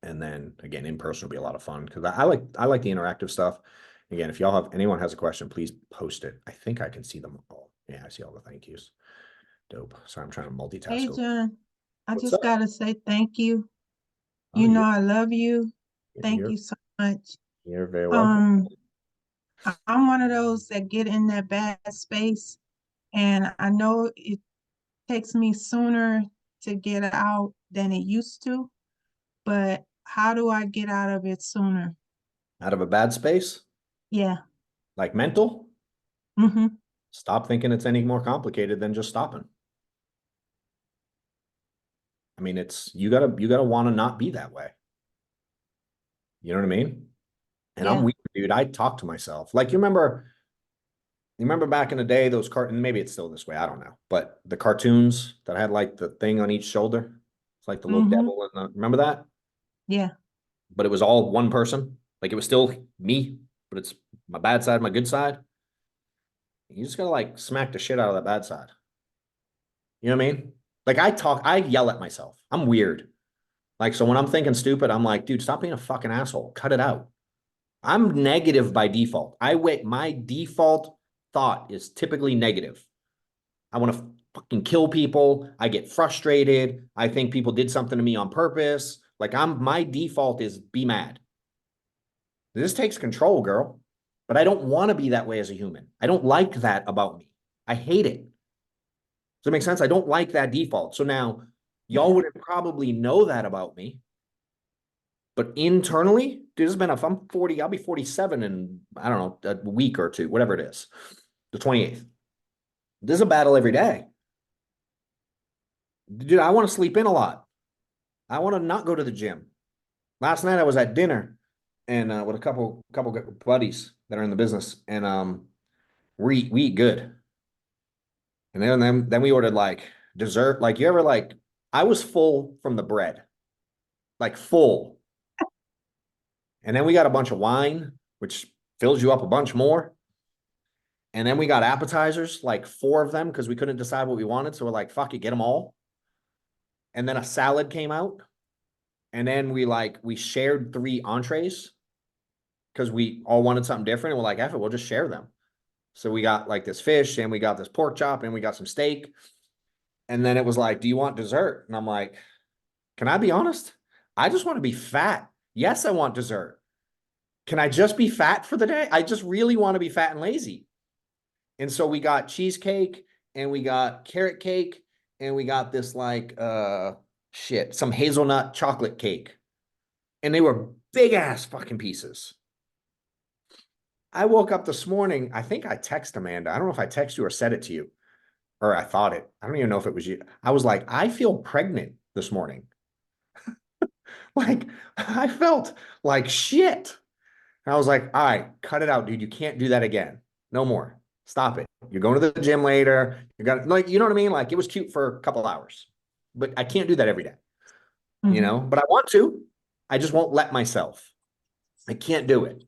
And then again, in person will be a lot of fun because I like the interactive stuff. Again, if anyone has a question, please post it. I think I can see them all. Yeah, I see all the thank yous. Dope. Sorry, I'm trying to multitask. Hey, John, I What's just up? gotta say thank you. Oh, You know I love you. Thank you're you so much. you're very welcome. I'm one of those that get in that bad space, and I know it takes me sooner to get out than it used to, but how do I get out of it sooner? Out of a bad space, Yeah. like mental, Mm-hmm. stop thinking it's any more complicated than just stopping. I mean, you gotta want to not be that way. You know what I mean? And I'm Yeah. weird, dude. I talk to myself. Like you remember back in the day, those cartoons, maybe it's still this way, I don't know. But the cartoons that had like the thing on each shoulder. It's like the little Mm-hmm. devil remember that? Yeah. But it was all one person. Like it was still me, but it's my bad side, my good side. You just gotta like smack the shit out of that bad side. You know what I mean? Like I yell at myself. I'm weird. Like, so when I'm thinking stupid, I'm like, dude, stop being a fucking asshole. Cut it out. I'm negative by default. My default thought is typically negative. I want to fucking kill people. I get frustrated. I think people did something to me on purpose. Like my default is be mad. This takes control, girl. But I don't want to be that way as a human. I don't like that about me. I hate it. Does that make sense? I don't like that default. So now y'all would probably know that about me. But internally, dude, if I'm 40, I'll be 47 in, I don't know, a week or two, whatever it is, the 28th. This is a battle every day. Dude, I want to sleep in a lot. I want to not go to the gym. Last night I was at dinner and with a couple buddies that are in the business, and we eat good. And then we ordered like dessert. Like you ever like I was full from the bread. Like full. And then we got a bunch of wine, which fills you up a bunch more. And then we got appetizers, like 4 of them, because we couldn't decide what we wanted. So we're like, fuck it, get them all. And then a salad came out. And then we shared 3 entrees because we all wanted something different. And we're like, F it, we'll just share them. So we got like this fish and we got this pork chop and we got some steak. And then it was like, do you want dessert? And I'm like, can I be honest? I just want to be fat. Yes, I want dessert. Can I just be fat for the day? I just really want to be fat and lazy. And so we got cheesecake and we got carrot cake and we got this like some hazelnut chocolate cake. And they were big ass fucking pieces. I woke up this morning. I think I texted Amanda. I don't know if I texted you or said it to you, or I thought it. I don't even know if it was you. I was like, I feel pregnant this morning. Like I felt like shit. And I was like, all right, cut it out, dude. You can't do that again. No more. Stop it. You're going to the gym later. You got like, you know what I mean? Like it was cute for a couple hours, but I can't do that every day, you know, but I want to. I just won't let myself. I can't do it.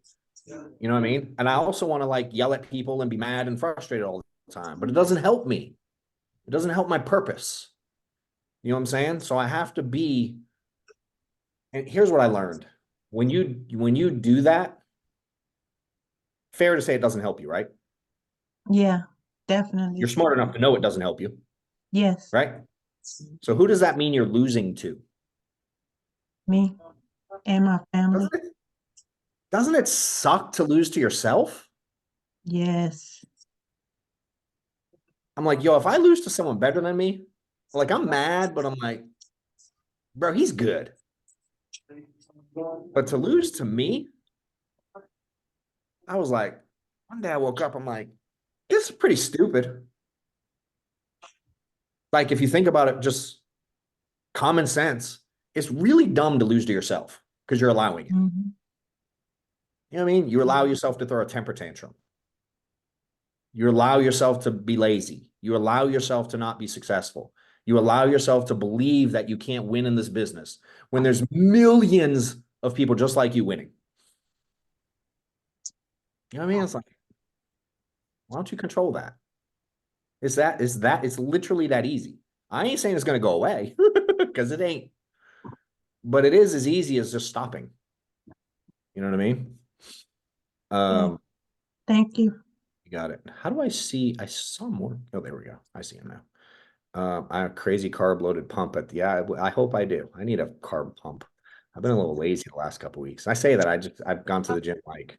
You know what I mean? And I also want to like yell at people and be mad and frustrated all the time, but it doesn't help me. It doesn't help my purpose. You know what I'm saying? So I have to be, and here's what I learned. When you do that, fair to say it doesn't help you, right? Yeah, definitely. You're smart enough to know it doesn't help you, Yes, right? So who does that mean you're losing to? me. and my family. Doesn't it suck to lose to yourself? Yes. I'm like, yo, if I lose to someone better than me, like I'm mad, but I'm like, bro, he's good. But to lose to me, I was like, one day I woke up, I'm like, this is pretty stupid. Like, if you think about it, just common sense, it's really dumb to lose to yourself because you're allowing it. Mhm. You know what I mean? You allow yourself to throw a temper tantrum. You allow yourself to be lazy. You allow yourself to not be successful. You allow yourself to believe that you can't win in this business when there's millions of people just like you winning. You know what I mean? It's like, why don't you control that? It's literally that easy. I ain't saying it's going to go away because it ain't, but it is as easy as just stopping. You know what I mean? Yeah. Thank you. You got it. How do I see? I saw more. Oh, there we go. I see him now. I have a crazy carb loaded pump at the, yeah, I hope I do. I need a carb pump. I've been a little lazy the last couple weeks. I say that I've gone to the gym like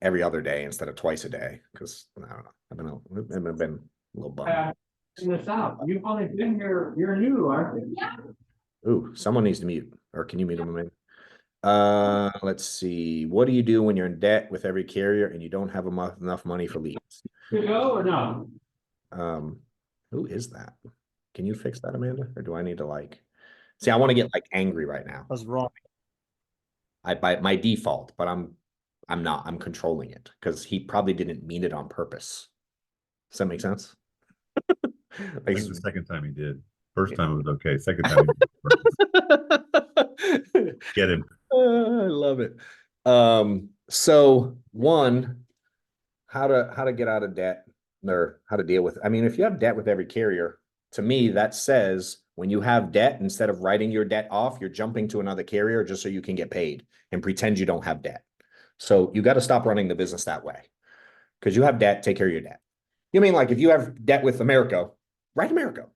every other day instead of twice a day because I don't know. I've been a little bummed. In the South, you've only been here, you're new, aren't you? Ooh, someone needs to mute, or can you mute them in? Let's see. What do you do when you're in debt with every carrier and you don't have enough money for leads? To go or no? Who is that? Can you fix that, Amanda? Or do I need to like see? I want to get like angry right now. That's wrong. By my default, but I'm not. I'm controlling it because he probably didn't mean it on purpose. Does that make sense? I Like, think the second time he did. First time it was okay. Second time he did. Get him. I love it. So one, how to get out of debt or how to deal with. I mean, if you have debt with every carrier, to me, that says when you have debt, instead of writing your debt off, you're jumping to another carrier just so you can get paid and pretend you don't have debt. So you got to stop running the business that way because you have debt, take care of your debt. You mean like if you have debt with America, write America,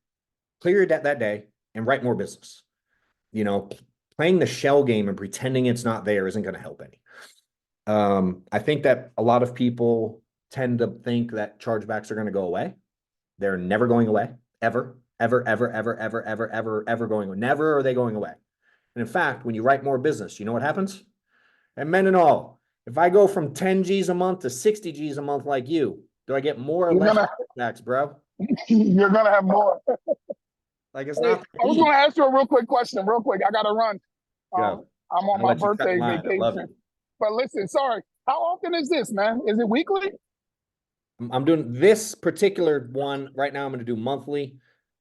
clear your debt that day and write more business. You know, playing the shell game and pretending it's not there isn't going to help any. I think that a lot of people tend to think that chargebacks are going to go away. They're never going away, ever, ever, ever, ever, ever, ever, ever, ever going away. Never are they going away. And in fact, when you write more business, you know what happens? And men and all, if I go from 10 G's a month to 60 G's a month like you, do I get more or less chargebacks, bro? You're gonna have more. Like it's Hey, not. I was gonna ask you a real quick question, real quick. I gotta run. Go. I'm on I'll my let you cut birthday line. I love vacation. it. But listen, sorry. How often is this, man? Is it weekly? I'm doing this particular one right now. I'm going to do monthly.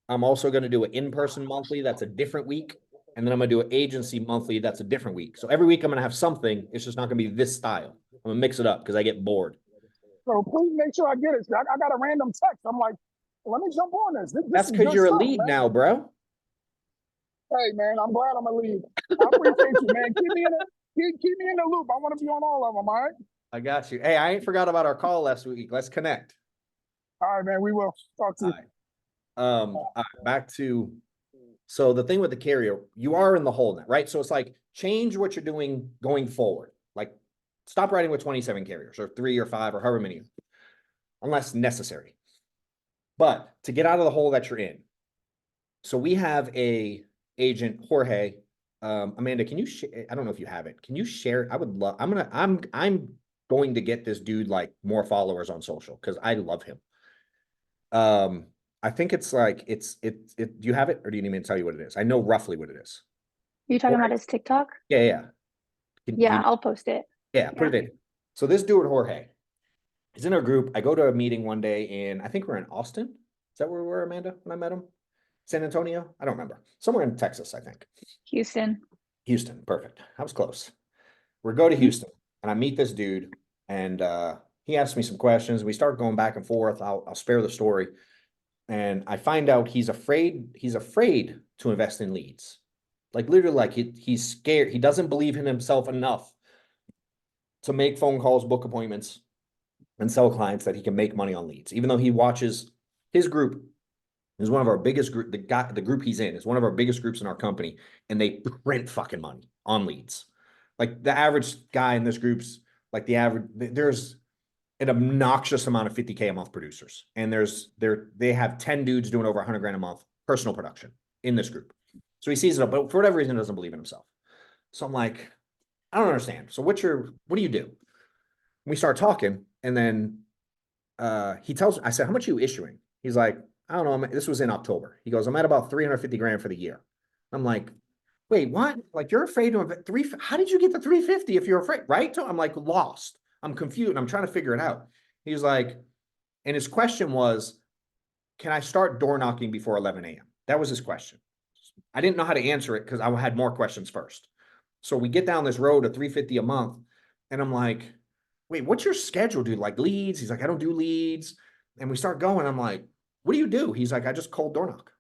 I'm also going to do an in-person monthly. That's a different week. And then I'm going to do an agency monthly. That's a different week. So every week I'm going to have something. It's just not going to be this style. I'm going to mix it up because I get bored. So please make sure I get it. I got a random text. I'm like, let me jump on this. That's is because good you're a stuff, lead man. now, bro. Hey, man, I'm glad I'm a lead. I appreciate you, man. Keep me in the loop. I want to be on all of them, all right? I got you. Hey, I ain't forgot about our call last week. Let's connect. All right, man, we will. Talk to you. All right, back to, so the thing with the carrier, you are in the hole now, right? So it's like, change what you're doing going forward. Like, stop writing with 27 carriers or 3 or 5 or however many, unless necessary. But to get out of the hole that you're in, so we have a agent, Jorge. Amanda, can you I don't know if you have it. Can you share? I would love, I'm going to get this dude like more followers on social because I love him. I think it's like do you have it or do you need me to tell you what it is? I know roughly what it is. Are you talking Jorge. about his TikTok? Yeah. Yeah, I'll post it. Yeah, put it in. So this dude, Jorge, is in our group. I go to a meeting one day and I think we're in Austin. Is that where we were, Amanda, when I met him? San Antonio? I don't remember. Somewhere in Texas, I think. Houston. Houston, perfect. I was close. We go to Houston and I meet this dude and he asks me some questions. We start going back and forth. I'll spare the story. And I find out he's afraid to invest in leads. Like literally, like he's scared. He doesn't believe in himself enough to make phone calls, book appointments, and sell clients that he can make money on leads. Even though he watches his group is one of our biggest group. The group he's in is one of our biggest groups in our company, and they print fucking money. on leads. Like the average guy in this group's like there's an obnoxious amount of 50K a month producers. And they have 10 dudes doing over 100 grand a month personal production in this group. So he sees it, but for whatever reason, doesn't believe in himself. So I'm like, I don't understand. So what do you do? We start talking, and then he tells me, I said, how much are you issuing? He's like, I don't know. This was in October. He goes, I'm at about 350 grand for the year. I'm like, wait, what? Like, you're afraid of how did you get the 350 if you're afraid? Right? So I'm like lost. I'm confused. And I'm trying to figure it out. He's like, and his question was, can I start door knocking before 11 a.m.? That was his question. I didn't know how to answer it because I had more questions first. So we get down this road of 350 a month, and I'm like, wait, what's your schedule, dude? Like leads? He's like, I don't do leads. And we start going. I'm like, what do you do? He's like, I just cold door knock.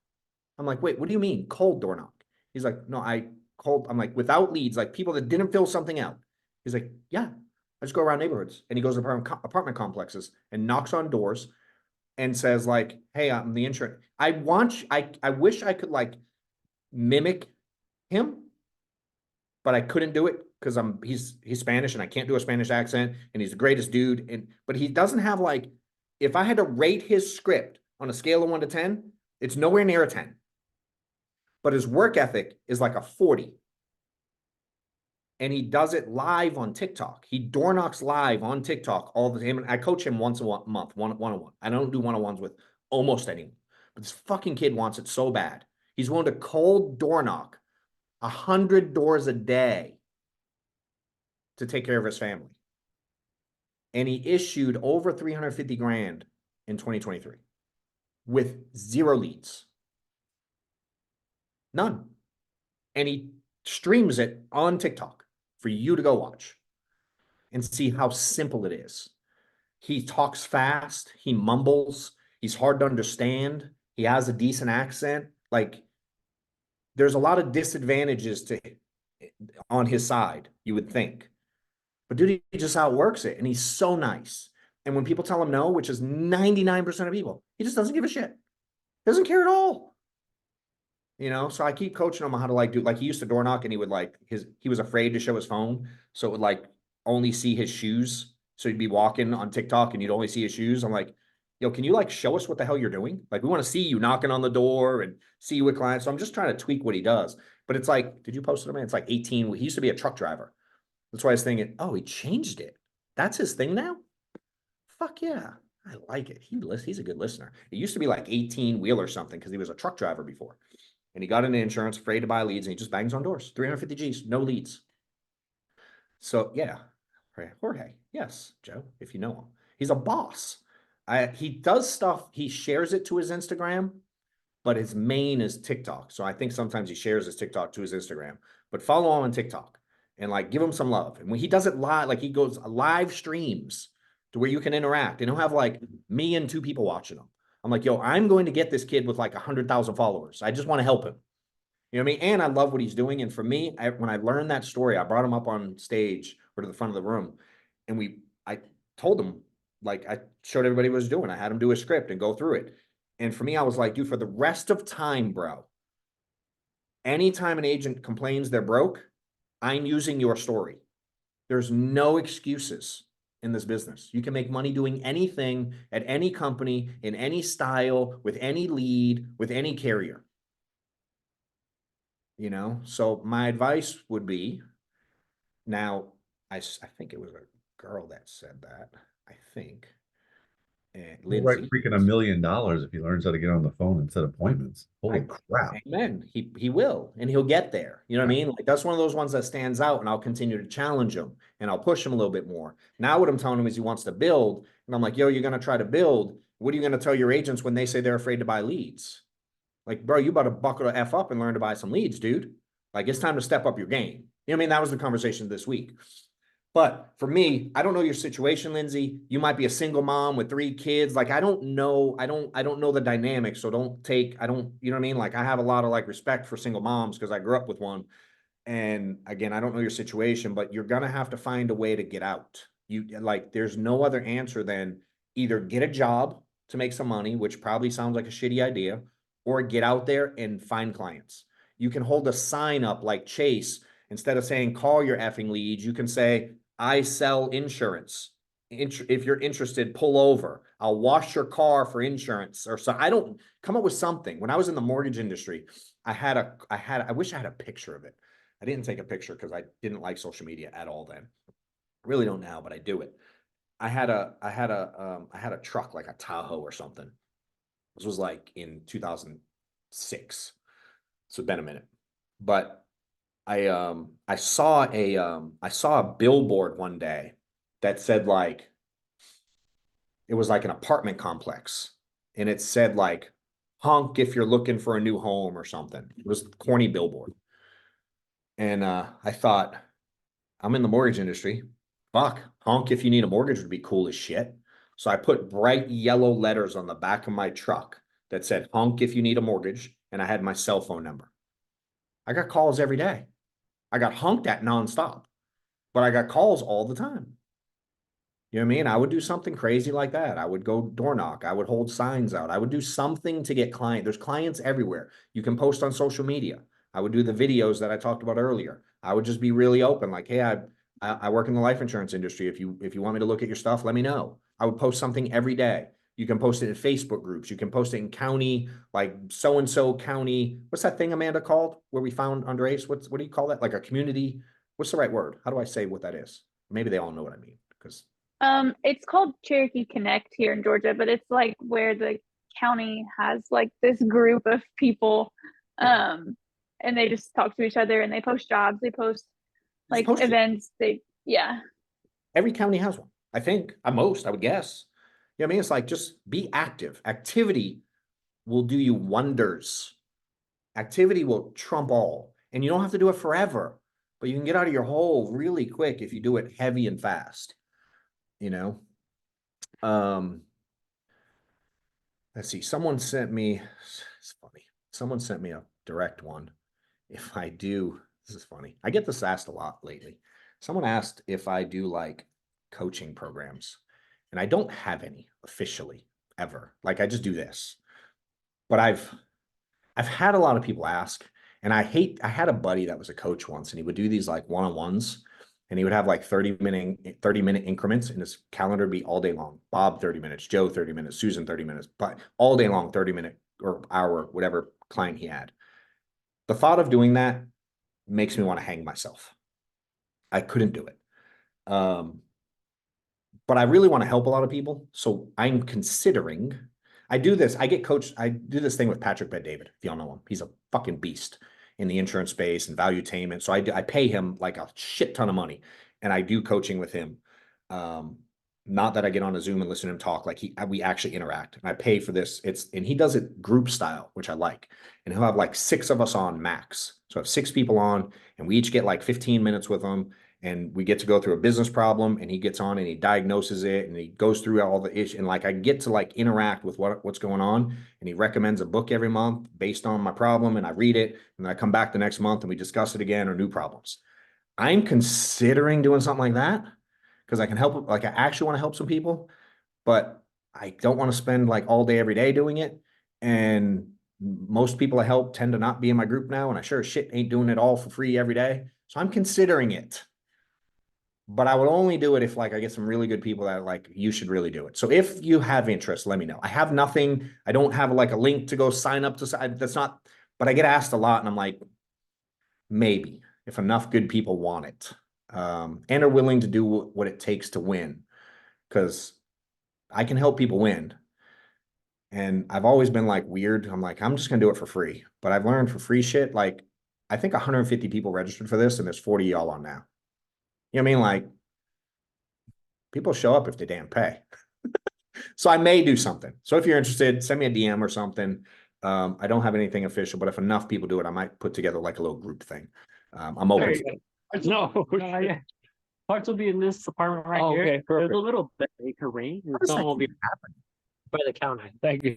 I'm like, wait, what do you mean cold door knock? He's like, no, I'm like, without leads, like people that didn't fill something out. He's like, yeah, I just go around neighborhoods. And he goes to apartment complexes and knocks on doors and says like, hey, I'm the insurance. I wish I could like mimic him, but I couldn't do it because he's Spanish and I can't do a Spanish accent, and he's the greatest dude. But he doesn't have like, if I had to rate his script on a scale of 1 to 10, it's nowhere near a 10. But his work ethic is like a 40. And he does it live on TikTok. He door knocks live on TikTok all the time. And I coach him once a month, one-on-one. I don't do one-on-ones with almost anyone. But this fucking kid wants it so bad. He's willing to cold door knock 100 doors a day to take care of his family. And he issued over 350 grand in 2023 with 0 leads. None. And he streams it on TikTok for you to go watch and see how simple it is. He talks fast. He mumbles. He's hard to understand. He has a decent accent. Like, there's a lot of disadvantages on his side, you would think. But dude, he just outworks it. And he's so nice. And when people tell him no, which is 99% of people, he just doesn't give a shit. Doesn't care at all. You know, so I keep coaching him on how to like do, like he used to door knock and he would like he was afraid to show his phone. So it would like only see his shoes. So he'd be walking on TikTok and you'd only see his shoes. I'm like, yo, can you like show us what the hell you're doing? Like, we want to see you knocking on the door and see you with clients. So I'm just trying to tweak what he does. But it's like, did you post it, man? It's like 18. He used to be a truck driver. That's why I was thinking, oh, he changed it. That's his thing now? Fuck yeah. I like it. He's a good listener. It used to be like 18 wheel or something because he was a truck driver before. And he got into insurance, afraid to buy leads, and he just bangs on doors. 350 G's, no leads. So yeah, Jorge, yes, Joe, if you know him. He's a boss. He does stuff, he shares it to his Instagram, but his main is TikTok. So I think sometimes he shares his TikTok to his Instagram. But follow him on TikTok and like give him some love. And when he does it live, like he goes live streams to where you can interact, and he'll have like me and 2 people watching him. I'm like, yo, I'm going to get this kid with like 100,000 followers. I just want to help him. You know what I mean? And I love what he's doing. And for me, when I learned that story, I brought him up on stage or to the front of the room, and I told him, like, I showed everybody what he was doing. I had him do a script and go through it. And for me, I was like, dude, for the rest of time, bro, anytime an agent complains they're broke, I'm using your story. There's no excuses in this business. You can make money doing anything at any company, in any style, with any lead, with any carrier. You know, so my advice would be, now, I think it was a girl that said that, I think. And He'll write Lindsay. freaking $1 million if he learns how to get on the phone and set appointments. Holy crap. Amen. He will, and he'll get there. You know what I mean? Like, that's one of those ones that stands out, and I'll continue to challenge him and I'll push him a little bit more. Now what I'm telling him is he wants to build, and I'm like, yo, you're going to try to build. What are you going to tell your agents when they say they're afraid to buy leads? Like, bro, you better buckle the F up and learn to buy some leads, dude. Like, it's time to step up your game. You know what I mean? That was the conversation this week. But for me, I don't know your situation, Lindsay. You might be a single mom with 3 kids. Like, I don't know the dynamics. So you know what I mean? Like, I have a lot of like respect for single moms because I grew up with one. And again, I don't know your situation, but you're going to have to find a way to get out. There's no other answer than either get a job to make some money, which probably sounds like a shitty idea, or get out there and find clients. You can hold a sign up like Chase Instead of saying, call your effing leads, you can say, I sell insurance. If you're interested, pull over. I'll wash your car for insurance. Or so I don't come up with something. When I was in the mortgage industry, I wish I had a picture of it. I didn't take a picture because I didn't like social media at all then. I really don't now, but I do it. I had a truck, like a Tahoe or something. This was like in 2006. So it's been a minute. But I saw a billboard one day that said like, it was like an apartment complex, and it said like, honk if you're looking for a new home or something. It was a corny billboard. And I thought, I'm in the mortgage industry. Fuck, honk if you need a mortgage would be cool as shit. So I put bright yellow letters on the back of my truck that said honk if you need a mortgage, and I had my cell phone number. I got calls every day. I got honked at nonstop, but I got calls all the time. You know what I mean? I would do something crazy like that. I would go door knock. I would hold signs out. I would do something to get clients. There's clients everywhere. You can post on social media. I would do the videos that I talked about earlier. I would just be really open, like, hey, I work in the life insurance industry. If you want me to look at your stuff, let me know. I would post something every day. You can post it in Facebook groups. You can post it in county, like so-and-so county. What's that thing Amanda called where we found under Ace? What do you call that? Like a community? What's the right word? How do I say what that is? Maybe they all know what I mean, because It's called Cherokee Connect here in Georgia, but it's like where the county has like this group of people, and they just talk to each other and they post jobs, they post like events. Every county has one. I think at most, I would guess. You know what I mean? It's like, just be active. Activity will do you wonders. Activity will trump all. And you don't have to do it forever, but you can get out of your hole really quick if you do it heavy and fast. You know? Let's see. Someone sent me, it's funny. Someone sent me a direct one. If I do, this is funny. I get this asked a lot lately. Someone asked if I do like coaching programs, and I don't have any officially ever. Like I just do this. But I've had a lot of people ask, and I had a buddy that was a coach once, and he would do these like one-on-ones, and he would have like 30-minute increments, and his calendar would be all day long. Bob 30 minutes, Joe 30 minutes, Susan 30 minutes, but all day long, 30-minute or hour, whatever client he had. The thought of doing that makes me want to hang myself. I couldn't do it. But I really want to help a lot of people. So I'm considering, I do this thing with Patrick Bet-David, if y'all know him. He's a fucking beast in the insurance space and valuetainment. So I pay him like a shit ton of money, and I do coaching with him. Not that I get on a Zoom and listen to him talk, like we actually interact, and I pay for this. And he does it group style, which I like. And he'll have like 6 of us on max. So I have 6 people on, and we each get like 15 minutes with him. And we get to go through a business problem, and he gets on and he diagnoses it, and he goes through all the issues. And like, I get to like interact with what's going on, and he recommends a book every month based on my problem, and I read it, and then I come back the next month and we discuss it again, or new problems. I'm considering doing something like that because I can help, like I actually want to help some people, but I don't want to spend like all day, every day doing it. And most people I help tend to not be in my group now, and I sure as shit ain't doing it all for free every day. So I'm considering it. But I would only do it if like I get some really good people that like, you should really do it. So if you have interest, let me know. I have nothing. I don't have like a link to go sign up to. That's not, but I get asked a lot, and I'm like, maybe if enough good people want it, and are willing to do what it takes to win, because I can help people win. And I've always been like weird. I'm like, I'm just gonna do it for free. But I've learned for free shit. Like I think 150 people registered for this, and there's 40 y'all on now. You know what I mean? Like, people show up if they damn pay. So I may do something. So if you're interested, send me a DM or something. I don't have anything official, but if enough people do it, I might put together like a little group thing. I'm open. No, parts will be in this apartment right here. Okay, perfect. There's a little bakery. Someone will be by the counter. Thank you.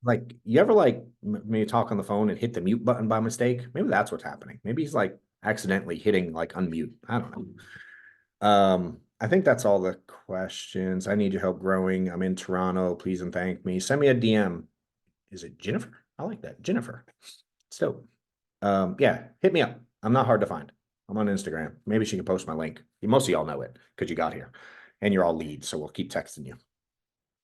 Like, you ever like maybe talk on the phone and hit the mute button by mistake? Maybe that's what's happening. Maybe he's like accidentally hitting like unmute. I don't know. I think that's all the questions. I need your help growing. I'm in Toronto. Please and thank me. Send me a DM. Is it Jennifer? I like that. Jennifer. So, yeah, hit me up. I'm not hard to find. I'm on Instagram. Maybe she can post my link. Most of y'all know it because you got here and you're all leads. So we'll keep texting you.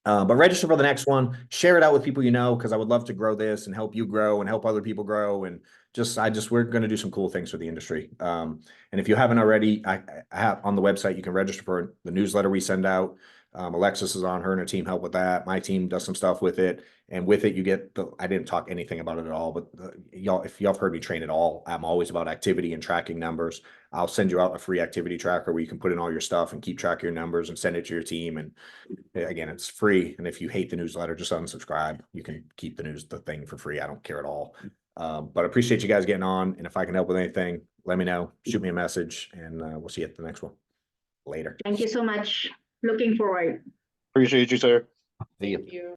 But register for the next one, share it out with people you know, because I would love to grow this and help you grow and help other people grow. And we're going to do some cool things for the industry. And if you haven't already, I have on the website, you can register for the newsletter we send out. Alexis is on, her and her team help with that. My team does some stuff with it. And with it, you get I didn't talk anything about it at all, but if y'all have heard me train at all, I'm always about activity and tracking numbers. I'll send you out a free activity tracker where you can put in all your stuff and keep track of your numbers and send it to your team. And again, it's free. And if you hate the newsletter, just unsubscribe. You can keep the thing for free. I don't care at all. But I appreciate you guys getting on. And if I can help with anything, let me know. Shoot me a message, and we'll see you at the next one. Later. Thank you so much. Looking forward. Appreciate you, sir. See you.